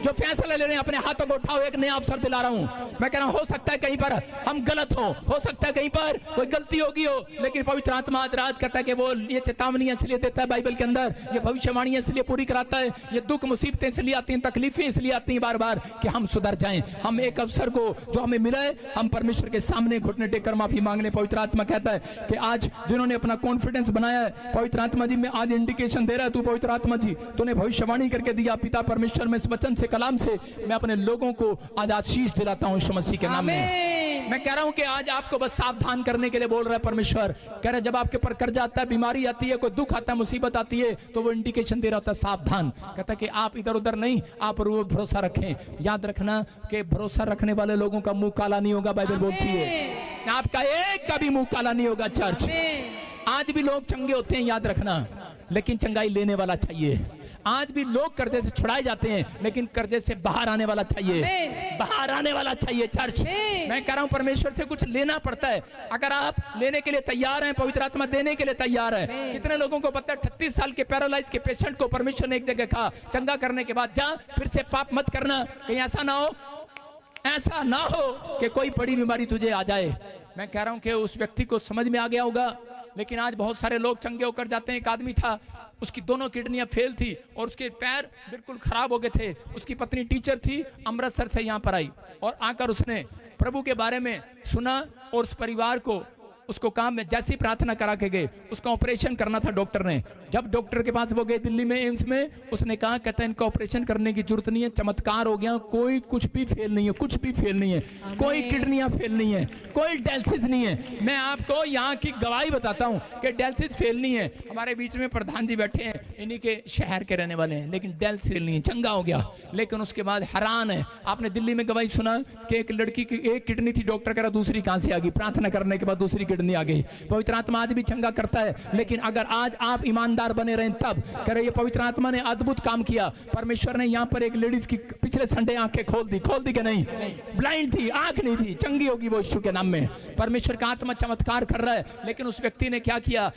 जो फैसला ले रहे हैं अपने हाथों को उठाओ, एक नया अवसर दिला रहा हूं। मैं कह रहा हूं हो सकता है कहीं पर हम गलत हो सकता है कहीं पर कोई गलती होगी हो, लेकिन पवित्र आत्मा आज रात कहता है कि वो ये चेतावनी इसलिए देता है बाइबल के अंदर, ये भविष्यवाणी इसलिए पूरी कराता है, ये दुख मुसीबतें इसलिए आती हैं, तकलीफें इसलिए आती हैं बार बार कि हम सुधर जाएं। हम एक अवसर को जो हमें मिला है, हम परमेश्वर के सामने घुटने टेककर माफी मांगने। पवित्र आत्मा कहता है कि आज जिन्होंने अपना कॉन्फिडेंस बनाया है, पवित्र आत्मा जी मैं आज इंडिकेशन दे रहा है, तू पवित्र आत्मा जी तूने भविष्यवाणी करके दिया पिता परमेश्वर में इस वचन से, कलाम से मैं अपने लोगों को आज आशीष दिलाता हूं यीशु मसीह के नाम में। मैं कह रहा हूं कि आज आपको बस सावधान करने के लिए बोल रहा है परमेश्वर। कह रहा है जब आपके ऊपर कर्जा आता है, बीमारी आती है, कोई दुख आता है, मुसीबत आती है, तो वो इंडिकेशन दे रहा होता है सावधान। कहता है कि आप इधर उधर नहीं, आप भरोसा रखें। याद रखना कि भरोसा रखने वाले लोगों का मुंह काला नहीं होगा, बाइबल बोलती है। आपका एक का भी मुंह काला नहीं होगा। चर्च आज भी लोग चंगे होते हैं, याद रखना, लेकिन चंगाई लेने वाला चाहिए। आज भी लोग कर्जे से छुड़ाए जाते हैं, लेकिन कर्जे से बाहर आने वाला चाहिए, बाहर आने वाला चाहिए। चर्च मैं कह रहा हूं परमेश्वर से कुछ लेना पड़ता है। अगर आप लेने के लिए तैयार हैं, पवित्र आत्मा देने के लिए तैयार है। कितने लोगों को पता है 38 साल के पैरालाइज के पेशेंट को परमेश्वर ने एक जगह कहा चंगा करने के बाद, जा फिर से पाप मत करना, कहीं ऐसा ना हो कि कोई बड़ी बीमारी तुझे आ जाए। मैं कह रहा हूं कि उस व्यक्ति को समझ में आ गया होगा, लेकिन आज बहुत सारे लोग चंगे होकर जाते हैं। एक आदमी था, उसकी दोनों किडनियां फेल थी और उसके पैर बिल्कुल खराब हो गए थे। उसकी पत्नी टीचर थी, अमृतसर से यहाँ पर आई और आकर उसने प्रभु के बारे में सुना और उस परिवार को उसको काम में जैसी प्रार्थना करा के गए, उसका ऑपरेशन करना था डॉक्टर ने। जब डॉक्टर के पास वो गए दिल्ली में एम्स में, उसने कहा कहता है इनका ऑपरेशन करने की जरूरत नहीं है, चमत्कार हो गया, कोई कुछ भी फेल नहीं है, कुछ भी फेल नहीं है, कोई किडनियां फेल नहीं है, कोई डायलिसिस नहीं है। मैं आपको यहाँ की गवाही बताता हूँ कि डायलिसिस फेल नहीं है। हमारे बीच में प्रधान जी बैठे हैं, इन्हीं के शहर के रहने वाले हैं, लेकिन डायलिसिस फेल नहीं है, चंगा हो गया। लेकिन उसके बाद हैरान है, आपने दिल्ली में गवाही सुना कि एक लड़की की एक किडनी थी, डॉक्टर कह रहा दूसरी कहां से आ गई, प्रार्थना करने के बाद दूसरी छेड़नी आ गई। पवित्र आत्मा आज भी चंगा करता है, लेकिन अगर आज आप ईमानदार बने रहें तब कह रहे, ये पवित्र आत्मा ने अद्भुत काम किया। परमेश्वर ने यहाँ पर एक लेडीज की पिछले संडे आंखें खोल दी कि नहीं? ब्लाइंड थी, आंख नहीं थी, चंगी होगी वो यीशु के नाम में। परमेश्वर का आत्मा चमत्कार कर रहा है। लेकिन उस व्यक्ति ने क्या किया?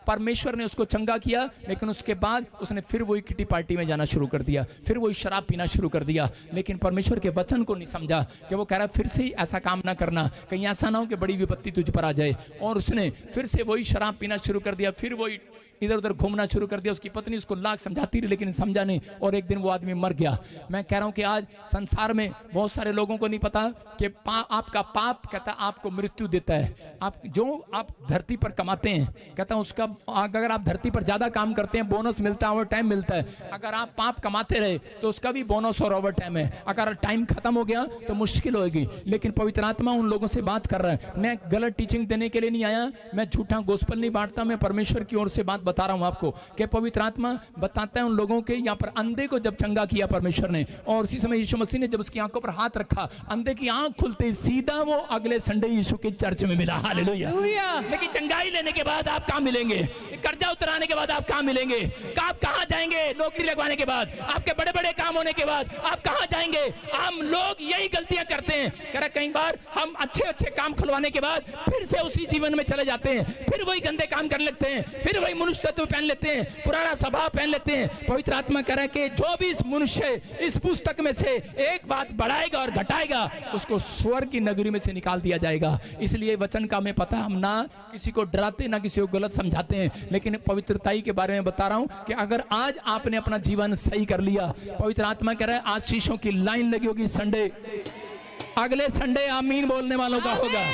परमेश्वर ने उसको चंगा किया, लेकिन उसके बाद उसने फिर वही किटी पार्टी में जाना शुरू कर दिया, फिर वही शराब पीना शुरू कर दिया। लेकिन परमेश्वर के वचन को नहीं समझा कि वो कह रहा फिर से ही ऐसा काम ना करना, कहीं ऐसा ना हो कि बड़ी विपत्ति तुझ पर आ जाए। और उसने फिर से वही शराब पीना शुरू कर दिया, फिर वही इधर उधर घूमना शुरू कर दिया। उसकी पत्नी उसको लाख समझाती रही, लेकिन समझा नहीं, और एक दिन वो आदमी मर गया। मैं कह रहा हूं कि आज संसार में बहुत सारे लोगों को नहीं पता कि आपका पाप कहता आपको मृत्यु देता है। आप धरती पर कमाते हैं, कहता उसका अगर आप धरती पर ज्यादा काम करते हैं बोनस मिलता है, ओवर टाइम मिलता है। अगर आप पाप कमाते रहे तो उसका भी बोनस और ओवर टाइम है। अगर टाइम खत्म हो गया तो मुश्किल होगी। लेकिन पवित्र आत्मा उन लोगों से बात कर रहा है। मैं गलत टीचिंग देने के लिए नहीं आया, मैं झूठा गोस्पल नहीं बांटता, मैं परमेश्वर की ओर से बात बता रहा हूं आपको कि पवित्र आत्मा बताता है उन लोगों के। यहाँ पर अंधे को जब चंगा किया परमेश्वर ने, और उसी समय यीशु मसीह ने जब उसकी आंखों पर हाथ रखा, अंधे की आंख खुलते सीधा वो अगले संडे यीशु के चर्च में मिला। हालेलुया। लेकिन चंगाई लेने के बाद आप कहां मिलेंगे? कर्जा उतराने के बाद आप कहां मिलेंगे? आप कहां जाएंगे? नौकरी लगवाने के बाद, आपके बड़े बड़े काम होने के बाद आप कहां जाएंगे? हम लोग यही गलतियां करते हैं। कह रहा कई बार हम अच्छे अच्छे काम खुलवाने के बाद फिर से उसी जीवन में चले जाते हैं, फिर वही गंदे काम करने लगते हैं, फिर वही मनुष्य पहन लेते हैं, पुराना स्वभाव पहन लेते हैं। पवित्र आत्मा कह रहा है कि जो भी इस मनुष्य इस पुस्तक में से एक बात बढ़ाएगा और घटाएगा, उसको स्वर्ग की नगरी में से निकाल दिया जाएगा। इसलिए वचन का हमें पता, हम ना किसी को डराते ना किसी को गलत समझाते हैं, लेकिन पवित्रताई के बारे में बता रहा हूं कि अगर आज आपने अपना जीवन सही कर लिया, पवित्र आत्मा कह रहा है आज शीशों की लाइन लगी होगी संडे, अगले संडे आमीन बोलने वालों का होगा।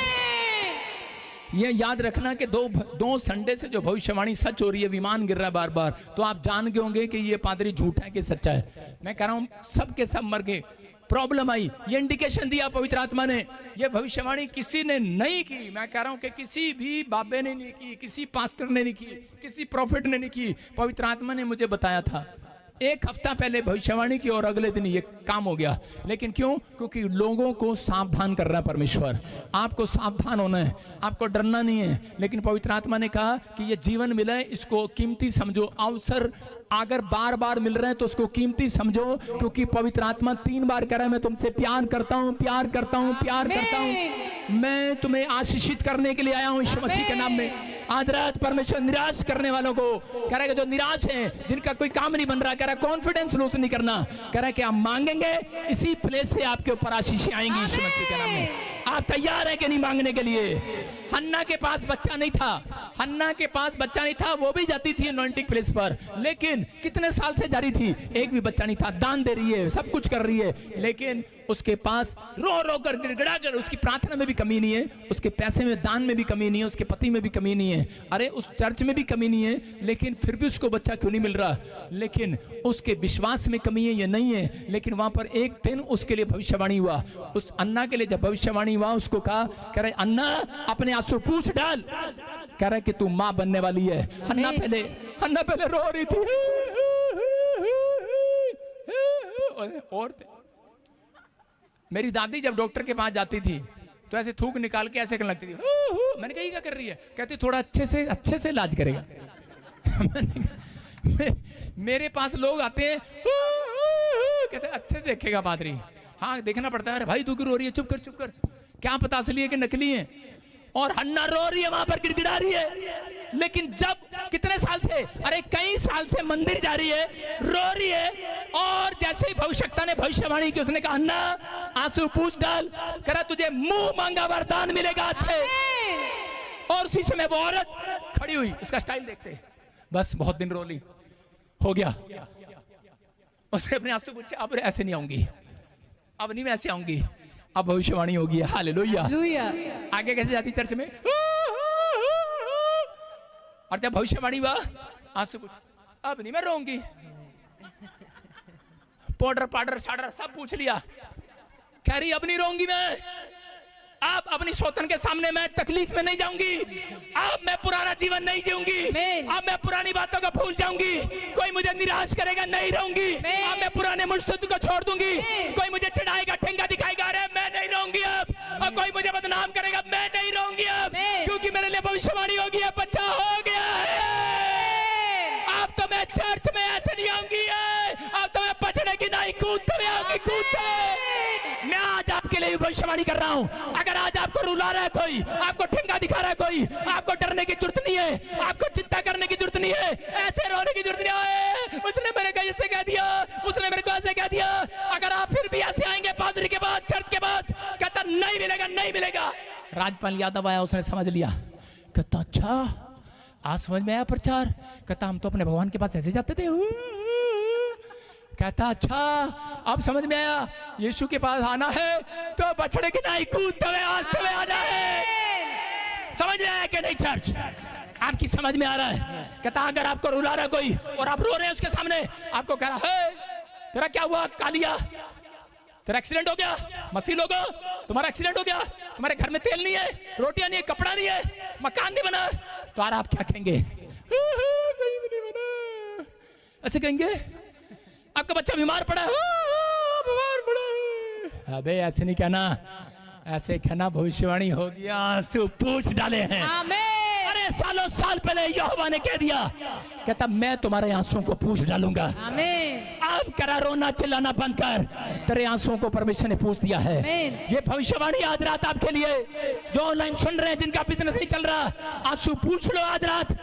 ये याद रखना कि दो संडे से जो भविष्यवाणी सच हो रही है, विमान गिर रहा है बार बार, तो आप जान गए होंगे कि ये पादरी झूठा है कि सच्चा है। मैं कह रहा हूं सब के सब मर गए, प्रॉब्लम आई, ये इंडिकेशन दिया पवित्र आत्मा ने। ये भविष्यवाणी किसी ने नहीं की, मैं कह रहा हूं कि किसी भी बाबे ने नहीं की, किसी पास्टर ने नहीं की, किसी प्रॉफिट ने नहीं की, पवित्र आत्मा ने मुझे बताया था। एक हफ्ता पहले भविष्यवाणी की और अगले दिन ये काम हो गया। लेकिन क्यों? क्योंकि लोगों को सावधान कर रहा है परमेश्वर। आपको सावधान होना है, आपको डरना नहीं है। लेकिन पवित्र आत्मा ने कहा कि ये जीवन मिला है, इसको कीमती समझो। अवसर अगर बार बार मिल रहे हैं तो उसको कीमती समझो, क्योंकि पवित्र आत्मा 3 बार कह रहा है मैं तुमसे प्यार करता हूं, प्यार करता हूं, प्यार करता हूं। मैं तुम्हें आशीषित करने के लिए आया हूं यीशु मसीह के नाम में। आज रात परमेश्वर निराश करने वालों को कह रहा है, जो निराश हैं, जिनका कोई काम नहीं बन रहा, कह रहा है कॉन्फिडेंस लूज नहीं करना, कह रहा है कि आप मांगेंगे इसी प्लेस से आपके ऊपर आशीषें आएंगी यीशु मसीह के नाम में। आप तैयार हैं कि नहीं मांगने के लिए? हन्ना के पास बच्चा नहीं था, हन्ना के पास बच्चा नहीं था, वो भी जाती थी अनॉइंटिंग प्लेस पर, लेकिन कितने साल से जा रही थी, एक भी बच्चा नहीं था। दान दे रही है, सब कुछ कर रही है, लेकिन उसके पास रो रो कर गिड़गिड़ा कर, उसकी प्रार्थना में भी कमी नहीं है, उसके पैसे में दान में भी कमी नहीं है, उसके पति में भी कमी नहीं है, अरे उस चर्च में भी कमी नहीं है, लेकिन फिर भी उसको बच्चा क्यों नहीं मिल रहा? लेकिन उसके विश्वास में कमी है, ये नहीं है। लेकिन वहां पर एक दिन उसके लिए भविष्यवाणी हुआ। उस अन्ना के लिए जब भविष्यवाणी हुआ, उसको कहा, कह रहे अन्ना अपने आंसू पूछ डाल, कह रहा है कि तू मां बनने वाली है। हन्ना पहले रो रही थी, और मेरी दादी जब डॉक्टर के पास जाती थी तो ऐसे थूक निकाल के ऐसे करने लगती थी। मैंने कहा ये क्या कर रही है? कहती थोड़ा अच्छे से इलाज करेगा। मेरे पास लोग आते हैं, कहते अच्छे से देखेगा पादरी। हाँ देखना पड़ता है। अरे भाई तू क्यों रो रही है? चुप कर, क्या पता असली है कि नकली है। और हन्ना रो रही है, वहां पर गिड़गिड़ा रही है। लेकिन जब कितने साल से, अरे कई साल से मंदिर जा रही है, रो रही है, और जैसे ही भविष्यवक्ता ने भविष्यवाणी की, उसने कहा हन्ना आंसू पूछ डाल, करा तुझे मुंह मांगा वरदान मिलेगा आज से। और उसी समय वो औरत खड़ी हुई, उसका स्टाइल देखते, बस बहुत दिन रो ली, हो गया। उसने अपने आंसू पूछे, अब ऐसे नहीं आऊंगी, अब नहीं मैं ऐसे आऊंगी, अब भविष्यवाणी होगी। हालेलुया। आगे कैसे जाती चर्च में, और जब भविष्यवाणी हुआ, आंसू पूछ, अब नहीं मैं रोऊंगी। पाउडर शाडर सब पूछ लिया, कह रही अब नहीं रोऊंगी मैं, अब अपनी सौतन के सामने मैं तकलीफ में नहीं जाऊंगी, अब मैं पुराना जीवन नहीं जीऊंगी, अब मैं पुरानी बातों को भूल जाऊंगी, कोई मुझे निराश करेगा नहीं रहूंगी, अब मैं पुराने मुस्तुद को छोड़ दूंगी, कोई मुझे चिढ़ाएगा, ठेंगा दिखाएगा, अरे मैं नहीं रहूंगी अब, और कोई मुझे बदनाम करेगा, मैं नहीं रहूंगी अब, क्योंकि मैं तेरे लिए भविष्यवाणी होगी, है बच्चा हो गया है। अब तो मैं चर्च में ऐसे नहीं आऊंगी, अब तो मैं बचने की नहीं, कूदते हुए आऊंगी, कूदते हुए। मैं आज आपके लिए भविष्यवाणी कर रहा हूं। अगर आज आपको रुला रहा है कोई, आपको ठेंगा दिखा रहा है कोई, आपको डरने की जरूरत नहीं है, आपको चिंता करने की जरूरत नहीं है, ऐसे रोने की जरूरत नहीं है। उसने मेरे को ऐसे कह दिया, उसने मेरे को ऐसे कह दिया। अगर आप फिर भी ऐसे आएंगे पादरी के पास, चर्च के पास, कहता नहीं मिलेगा, नहीं मिलेगा। राजपाल यादव आया, उसने समझ लिया, कहता अच्छा आज समझ में आया प्रचार। कहता हम तो अपने भगवान के पास ऐसे जाते थे। कहता अच्छा अब समझ में आया, यीशु के पास आना है तो बछड़े की नहीं, कूदते हुए आस्ते हुए आना है। समझ में आया कि नहीं चर्च? आपकी समझ में आ रहा है? कहता अगर आपको रुला रहा कोई और आप रो रहे हैं उसके सामने, आपको कह रहा है तेरा क्या हुआ कालिया, तेरा एक्सीडेंट हो गया, मसीह लोगों तुम्हारा एक्सीडेंट हो गया, तुम्हारे घर में तेल नहीं है, रोटियां नहीं है, कपड़ा नहीं है, मकान नहीं बना, तो आप क्या कहेंगे? सही नहीं बना, ऐसे कहेंगे। आपका बच्चा बीमार पड़ा है, बीमार पड़ा है, अबे ऐसे नहीं कहना, ऐसे कहना भविष्यवाणी हो गया, आंसू पूछ डाले हैं। अरे सालों साल पहले यहोवा ने कह दिया, कहता मैं तुम्हारे आंसुओं को पूछ डालूंगा। अब करा रोना चिल्लाना बंद कर, तेरे आंसुओं को परमेश्वर ने पूछ दिया है। ये भविष्यवाणी आज रात आपके लिए, जो ऑनलाइन सुन रहे हैं, जिनका बिजनेस नहीं चल रहा, आंसू पूछ लो आज रात।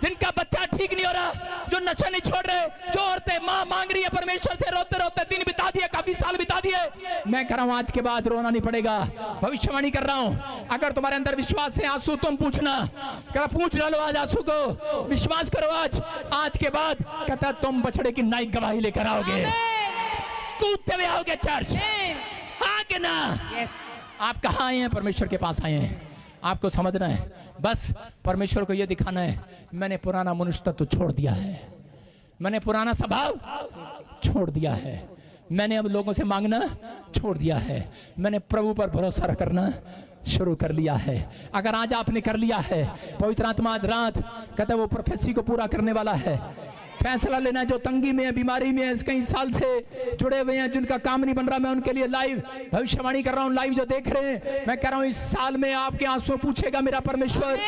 जिनका बच्चा ठीक नहीं हो रहा, जो नशा नहीं छोड़ रहे, जो औरतें मां मांग रही है परमेश्वर से, रोते रोते दिन बिता दिए, काफी साल बिता दिए, मैं कह रहा हूं आज के बाद रोना नहीं पड़ेगा। भविष्यवाणी कर रहा हूं, अगर तुम्हारे अंदर विश्वास है आंसू तुम पूछना, कहता पूछ डालो आज आंसू को, विश्वास करो आज के बाद कहता तुम बछड़े की नई गवाही लेकर आओगे, कूदते हुए आओगे चर्च, हाँ कि ना? आप कहाँ आए हैं? परमेश्वर के पास आए हैं। आपको समझना है, बस परमेश्वर को यह दिखाना है, मैंने पुराना मनुष्य तत्व छोड़ दिया है, मैंने पुराना स्वभाव छोड़ दिया है, मैंने अब लोगों से मांगना छोड़ दिया है, मैंने प्रभु पर भरोसा करना शुरू कर लिया है। अगर आज आपने कर लिया है, पवित्र आत्मा आज रात कहता है वो प्रोफेसी को पूरा करने वाला है। फैसला लेना, जो तंगी में है, बीमारी में है, कई साल से जुड़े हुए हैं, जिनका काम नहीं बन रहा, मैं उनके लिए लाइव भविष्यवाणी कर रहा हूँ। लाइव जो देख रहे हैं, मैं कह रहा हूँ इस साल में आपके आंसू पूछेगा मेरा परमेश्वर।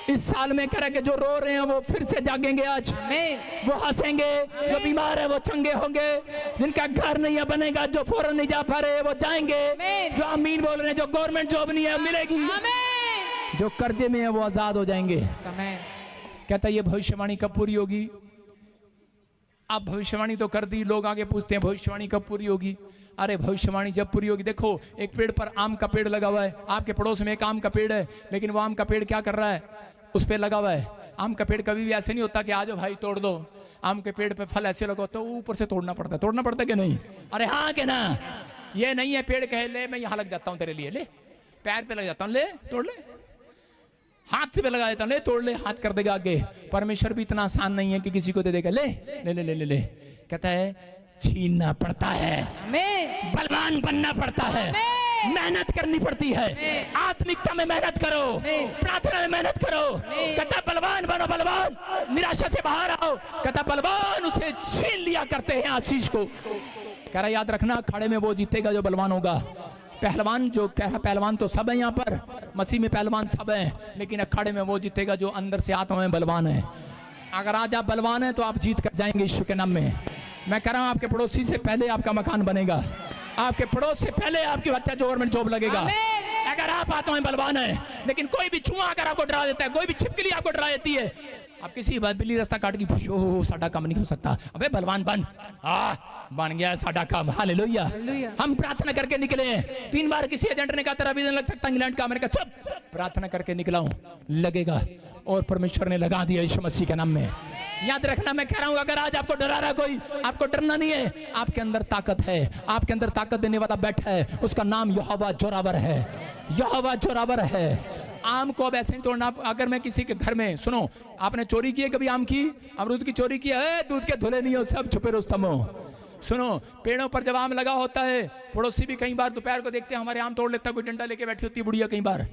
इस साल में कह रहा कि जो रो रहे हैं वो फिर से जागेंगे, आज वो हंसेंगे, जो बीमार है वो चंगे होंगे, जिनका घर नहीं है बनेगा, जो फौरन नहीं जा पा रहे वो जाएंगे, जो आमीन बोल रहे हैं, जो गवर्नमेंट जॉब नहीं है मिलेगी, जो कर्जे में है वो आजाद हो जाएंगे। कहता ये भविष्यवाणी कब पूरी होगी? आप भविष्यवाणी तो कर दी, लोग आगे पूछते हैं भविष्यवाणी कब पूरी होगी? अरे भविष्यवाणी जब पूरी होगी, देखो एक पेड़ पर आम का पेड़ लगा हुआ है, आपके पड़ोस में एक आम का पेड़ है, लेकिन वो आम का पेड़ क्या कर रहा है? उस पे लगा हुआ है। आम का पेड़ कभी भी ऐसे नहीं होता कि आ जाओ भाई तोड़ दो। आम के पेड़ पे फल ऐसे लगा तो ऊपर से तोड़ना पड़ता है, तोड़ना पड़ता है कि नहीं? अरे हाँ के ना? ये नहीं है पेड़ कहे ले मैं यहाँ लग जाता हूँ तेरे लिए, ले पैर पे लग जाता हूँ, ले तोड़ ले, हाथ से पे लगा देता हूँ, ले तोड़ ले, हाथ कर देगा आगे। परमेश्वर भी इतना आसान नहीं है कि किसी को दे देगा, ले ले ले ले ले, ले। कहता है छीनना पड़ता है, बलवान बनना पड़ता है, मेहनत करनी पड़ती है, आत्मिकता में मेहनत करो, प्रार्थना में मेहनत करो। कहता बलवान बनो, बलवान, निराशा से बाहर आओ। कहता बलवान उसे छीन लिया करते हैं आशीष को। कह रहा याद रखना, अखाड़े में वो जीतेगा जो बलवान होगा। पहलवान जो कह रहा, पहलवान तो सब है यहाँ पर, मसीह में पहलवान सब है, लेकिन अखाड़े में वो जीतेगा जो अंदर से आत्मा में बलवान है। अगर आज आप बलवान हैं तो आप जीत कर जाएंगे यीशु के नाम में। मैं कह रहा हूँ आपके पड़ोसी से पहले आपका मकान बनेगा, आपके पड़ोस से पहले आपकी बच्चा गवर्नमेंट जॉब लगेगा, अगर आप आत्मा में बलवान है। लेकिन कोई भी चूहा अगर आपको डरा देता है, कोई भी छिपकली आपको डरा देती है, आप किसी बात बिल्ली रास्ता काट की साडा काम नहीं हो सकता, अबे बलवान बन, बन गया साडा काम, हालेलुया। हम प्रार्थना करके निकले हैं। 3 बार किसी एजेंट ने कहा तेरा वीजा लग सकता इंग्लैंड का, मैंने कहा चुप, प्रार्थना करके निकला हूं, लगेगा, और परमेश्वर ने लगा दिया यीशु मसीह के नाम में। याद रखना, मैं कह रहा हूं अगर आज आपको डरा रहा कोई, आपको डरना नहीं है, आपके अंदर ताकत है, आपके अंदर ताकत देने वाला बैठा है, उसका नाम यहोवा जोरावर है, यहोवा जोरावर है। आम को अब ऐसे नहीं तोड़ना। अगर मैं किसी के घर में, सुनो, आपने चोरी की है कभी आम की, अमरूद की चोरी की है, दूध के धुले नहीं हो, सब छुपे रुस्तम हो। सुनो, पेड़ों पर जब आम लगा होता है, पड़ोसी भी कई बार दोपहर को देखते हैं हमारे आम तोड़ लेता है, कोई डंडा लेके बैठी होती है बुढ़िया, कई बार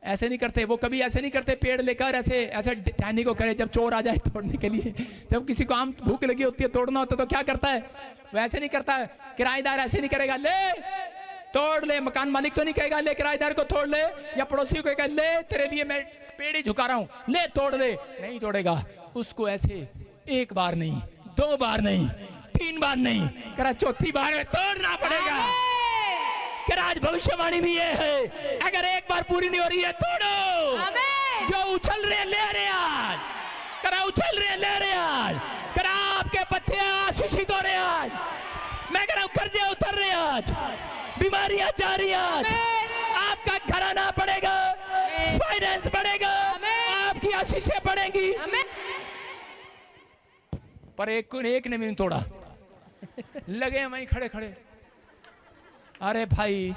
ऐसे नहीं करते, वो कभी ऐसे नहीं करते पेड़ लेकर ऐसे ऐसे टहनी को करे जब चोर आ जाए तोड़ने के लिए। जब किसी को आम भूख लगी होती है, तोड़ना होता है, तो क्या करता है? वो ऐसे नहीं करता, किराएदार ऐसे नहीं करेगा, ले तोड़ तोड़ ले। मकान मालिक तो नहीं कहेगा ले किराएदार को तोड़ ले, या पड़ोसी को कहेगा ले तेरे लिए मैं पेड़ ही झुका रहा हूं, ले तोड़ ले, नहीं तोड़ेगा उसको। ऐसे एक बार नहीं, 2 बार नहीं, 3 बार नहीं, करा चौथी बार में तोड़ना पड़ेगा। करा आज भविष्यवाणी भी ये है, अगर एक बार पूरी नहीं हो रही है तोड़ो। जो उछल रहे ले रहे आज, करा उछल रहे ले रहे आज, करा आपके बच्चे आशीषित हो रहे आज, मैं कह रहा हूं कर्जे उतर रहे आज, बीमारियां जा रही आज, आपका घराना बढ़ेगा, फाइनेंस बढ़ेगा, आपकी आशीषें बढ़ेंगी। पर एक ने भी नहीं तोड़ा, लगे वहीं खड़े खड़े। अरे भाई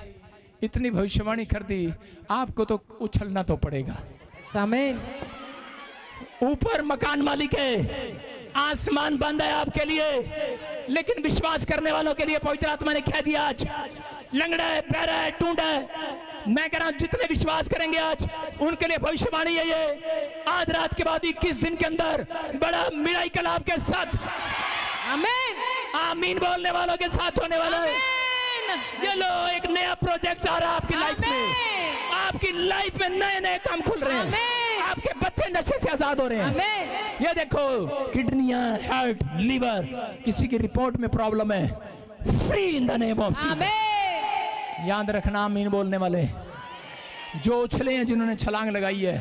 इतनी भविष्यवाणी कर दी, आपको तो उछलना तो पड़ेगा। आमीन। ऊपर मकान मालिक है, आसमान बंद है आपके लिए, लेकिन विश्वास करने वालों के लिए पवित्र आत्मा ने कह दिया आज लंगड़ा है, बहरा है, टूंडा है। मैं कह रहा हूं जितने विश्वास करेंगे आज उनके लिए भविष्यवाणी है ये, आज रात के बाद 21 दिन के अंदर बड़ा मिराकल आपके साथ, आमीन। आमीन बोलने वालों के साथ होने वाला है। ये लो एक नया प्रोजेक्ट आ रहा है आपकी लाइफ में, आपकी लाइफ में नए नए काम खुल रहे हैं, आपके बच्चे नशे से आजाद हो रहे हैं। ये देखो किडनियां, हार्ट, लीवर, किसी की रिपोर्ट में प्रॉब्लम है, free in the name of Jesus. याद रखना आमीन बोलने वाले जो उछले हैं, जिन्होंने छलांग लगाई है,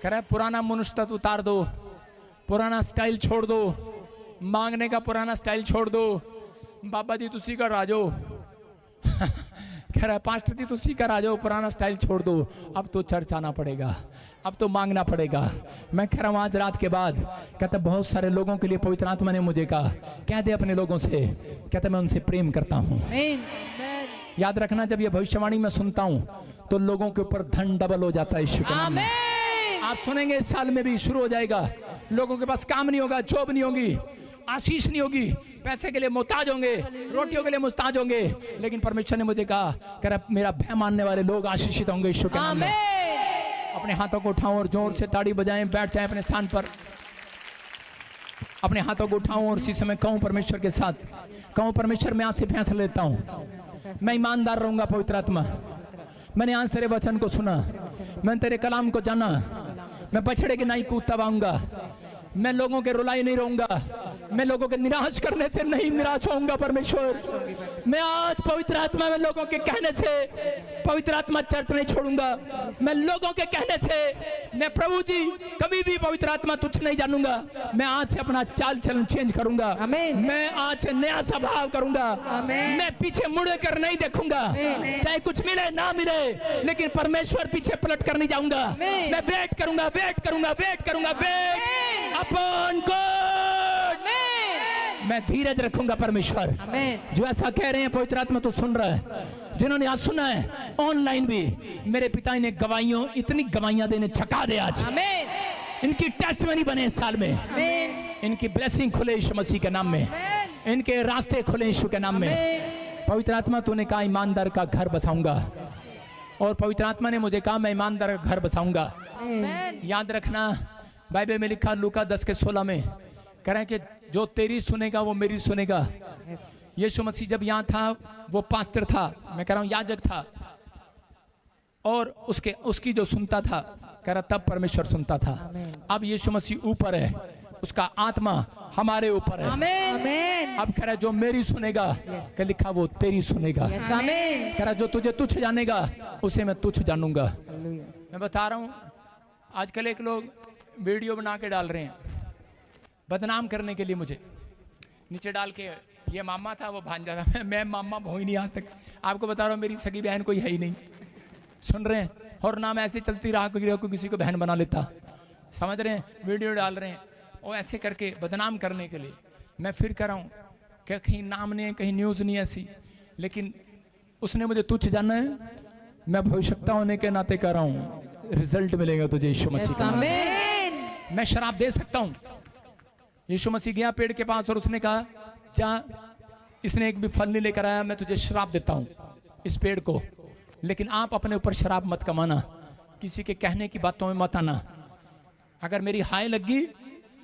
कह रहा है पुराना मनुष्य उतार दो, पुराना स्टाइल छोड़ दो, मांगने का पुराना स्टाइल छोड़ दो। बाबा जी तुसी का राजो कह रहा है पास्टर जी तुसी का राजो, पुराना स्टाइल छोड़ दो, अब तो चर्च आना पड़ेगा, अब तो मांगना पड़ेगा। मैं कह रहा हूँ आज रात के बाद, कहता बहुत सारे लोगों के लिए पवित्र आत्मा ने मुझे कहा कह दे अपने लोगों से, कहता मैं उनसे प्रेम करता हूँ। याद रखना जब ये भविष्यवाणी में सुनता हूँ तो लोगों के ऊपर धन डबल हो जाता है यीशु के नाम में। आप सुनेंगे इस साल में भी शुरू हो जाएगा, लोगों के पास काम नहीं होगा, जॉब नहीं होगी, आशीष नहीं होगी, पैसे के लिए मोहताज होंगे, रोटियों के लिए मुस्ताज होंगे, लेकिन परमेश्वर ने मुझे कहा कर मेरा भय मानने वाले लोग आशीषित होंगे यीशु के नाम में। अपने हाथों को उठाओ और जोर से ताड़ी बजाएं, बैठ जाएं अपने स्थान पर। अपने हाथों को उठाओ और इसी समय कहूं परमेश्वर के साथ, कहूं परमेश्वर मैं आज से फैसला लेता हूं, मैं ईमानदार रहूंगा। पवित्र आत्मा मैंने आज तेरे वचन को सुना, मैंने तेरे कलाम को जाना, मैं बछड़े के नहीं कूदता आऊंगा, मैं लोगों के रुलाई नहीं रहूंगा, मैं लोगों के निराश करने से नहीं निराश होऊंगा। परमेश्वर मैं आज पवित्र आत्मा में लोगों के कहने से पवित्र आत्मा चर्च नहीं छोड़ूंगा, मैं लोगों के कहने से मैं प्रभु जी कभी भी पवित्र आत्मा तुच्छ नहीं जानूंगा। मैं आज से अपना चाल चलन चेंज करूंगा, मैं आज से नया स्वभाव करूंगा, मैं पीछे मुड़ कर नहीं देखूंगा, चाहे कुछ मिले ना मिले, लेकिन परमेश्वर पीछे पलट कर नहीं जाऊंगा। मैं वेट करूंगा, वेट करूंगा, वेट करूंगा, वेट अपॉन गॉड। मैं धीरज रखूंगा। परमेश्वर जो ऐसा कह रहे हैं पवित्र आत्मा तो सुन रहा है, जिन्होंने आज सुना है ऑनलाइन भी, मेरे पिता ने गवाहियों इतनी गवाहियां देने छका दे आज, इनकी टेस्टमनी बने इस साल में, इनकी ब्लेसिंग खुले यीशु मसीह के नाम में, इनके रास्ते खुले यीशु के नाम में। पवित्र आत्मा तूने कहा ईमानदार का घर बसाऊंगा, और पवित्र आत्मा ने मुझे कहा मैं ईमानदार का घर बसाऊंगा। याद रखना बाइबल में लिखा लूका 10:16 में कह रहे हैं कि जो तेरी सुनेगा वो मेरी सुनेगा। यीशु मसीह जब यहाँ था वो पास्टर था, मैं कह रहा हूँ याजक था, और उसकी जो सुनता था कह रहा तब परमेश्वर सुनता था। अब यीशु मसीह ऊपर है, उसका आत्मा हमारे ऊपर है। अब कह रहा जो मेरी सुनेगा, क्या लिखा वो तेरी सुनेगा। कह रहा जो तुझे तुच्छ जानेगा उसे मैं तुच्छ जानूंगा। मैं बता रहा हूँ आजकल एक लोग वीडियो बना के डाल रहे हैं बदनाम करने के लिए, मुझे नीचे डाल के ये मामा था वो भांजा था, मैं मामा हो ही नहीं आज तक। आपको बता रहा हूँ मेरी सगी बहन कोई है ही नहीं, सुन रहे हैं, और नाम ऐसे चलती रहा को किसी को बहन बना लेता, समझ रहे हैं, वीडियो डाल रहे हैं और ऐसे करके बदनाम करने के लिए। मैं फिर कह रहा हूँ कि कहीं नाम नहीं है, कहीं न्यूज़ नहीं ऐसी, लेकिन उसने मुझे तुच्छ जाना है, मैं भविष्यता होने के नाते कह रहा हूँ रिजल्ट मिलेगा तुझे यीशु मसीह का नाम। मैं शराब दे सकता हूँ। यीशु मसीह गया पेड़ के पास और उसने कहा जा, इसने एक भी फल नहीं लेकर आया, मैं तुझे शराब देता हूँ इस पेड़ को, लेकिन आप अपने ऊपर शराब मत कमाना, किसी के कहने की बातों में मत आना। अगर मेरी हाय लगी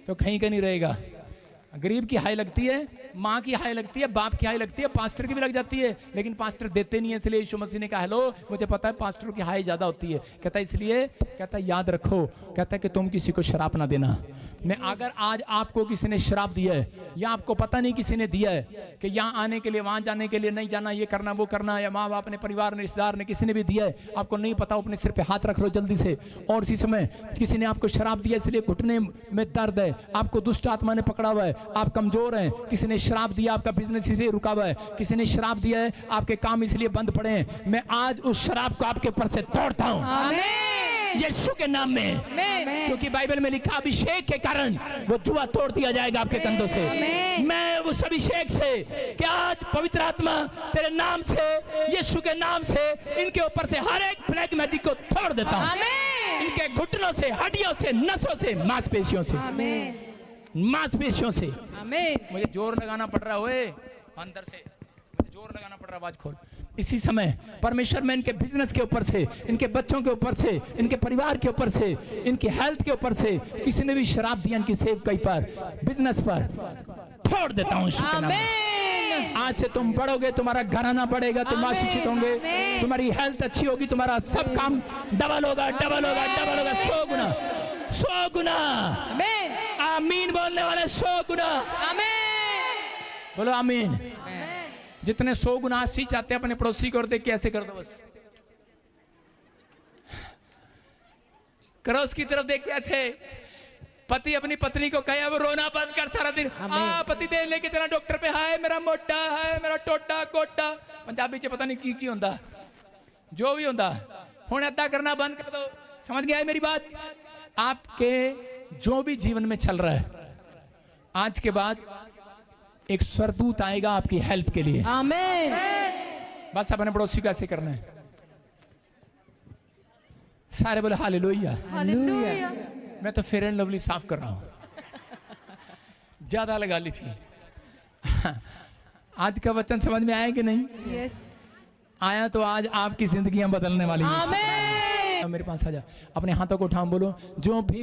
तो कहीं का नहीं रहेगा, गरीब की हाई लगती है, माँ की हाई लगती है, बाप की हाई लगती है, पास्टर की भी लग जाती है, लेकिन पास्टर देते नहीं है। इसलिए यीशु मसीह ने कहा हेलो मुझे पता है पास्टर की हाई ज्यादा होती है। कहता है इसलिए, कहता है याद रखो, कहता है कि तुम किसी को शराब ना देना। मैं अगर आज आपको किसी ने शराब दिया है या आपको पता नहीं किसी ने दिया है कि यहाँ आने के लिए वहाँ जाने के लिए नहीं जाना, ये करना वो करना, या माँ बाप ने, परिवार ने, रिश्तेदार ने, किसी ने भी दिया है, आपको नहीं पता, अपने सिर पे हाथ रख लो जल्दी से। और इसी समय किसी ने आपको शराब दिया इसलिए घुटने में दर्द है, आपको दुष्ट आत्मा ने पकड़ा हुआ है, आप कमजोर हैं, किसी ने शराब दिया आपका बिजनेस इसलिए रुका हुआ है, किसी ने शराब दिया है आपके काम इसलिए बंद पड़े हैं, मैं आज उस शराब को आपके ऊपर से तोड़ता हूँ यीशु के नाम में। क्योंकि बाइबल में लिखा अभिषेक के कारण वो जुआ तोड़ दिया जाएगा आपके कंधों से। मैं उस अभिषेक से कि आज पवित्र आत्मा तेरे नाम से, यीशु के नाम से इनके ऊपर से हर एक ब्लैक मैजिक को तोड़ देता हूँ। इनके घुटनों से, हड्डियों से, नसों से, मांसपेशियों से, मांसपेशियों से। मुझे जोर लगाना पड़ रहा है अंदर से, मुझे जोर लगाना पड़ रहा है, आवाज खोल। इसी समय परमेश्वर में इनके बिजनेस के ऊपर से, इनके बच्चों के ऊपर से, इनके परिवार के ऊपर से, इनकी हेल्थ के ऊपर से किसी ने भी शराब दिया इनकी सेवकाई पर, बिजनेस पर, तोड़ देता हूँ यीशु के नाम में। आज से तुम बढ़ोगे, तुम्हारा घराना बढ़ेगा, तुम आशीषित होंगे, तुम्हारी हेल्थ अच्छी होगी, तुम्हारा सब काम डबल होगा, डबल होगा, डबल होगा, 100 गुना, 100 गुना। आमीन बोलने वाले 100 गुना, बोलो आमीन। जितने 100 गुना आशीष चाहते हैं अपने पड़ोसी को और देख के ऐसे कर दो, बस करो उसकी तरफ देख के ऐसे। पति अपनी पत्नी को कहे वो रोना बंद कर सारा दिन, पति दे लेके चला डॉक्टर पे, हाय मेरा मोटा, हाय मेरा टोटा कोटा, पंजाबी च पता नहीं की होंदा, जो भी होंदा, हुण ऐदा करना बंद कर दो। समझ गया है मेरी बात? आपके जो भी जीवन में चल रहा है, आज के बाद एक स्वर्गदूत आएगा आपकी हेल्प के लिए। आमीन। बस अपने पड़ोसी को ऐसे करना है, सारे बोले हालेलुया। हालेलुया। मैं तो फेयर एंड लवली साफ कर रहा हूं, ज्यादा लगा ली थी। आज का वचन समझ में आया कि नहीं? यस। आया तो आज आपकी जिंदगियां बदलने वाली है। आमीन। मेरे पास आ जा, अपने हाथों को उठाओ, बोलो जो भी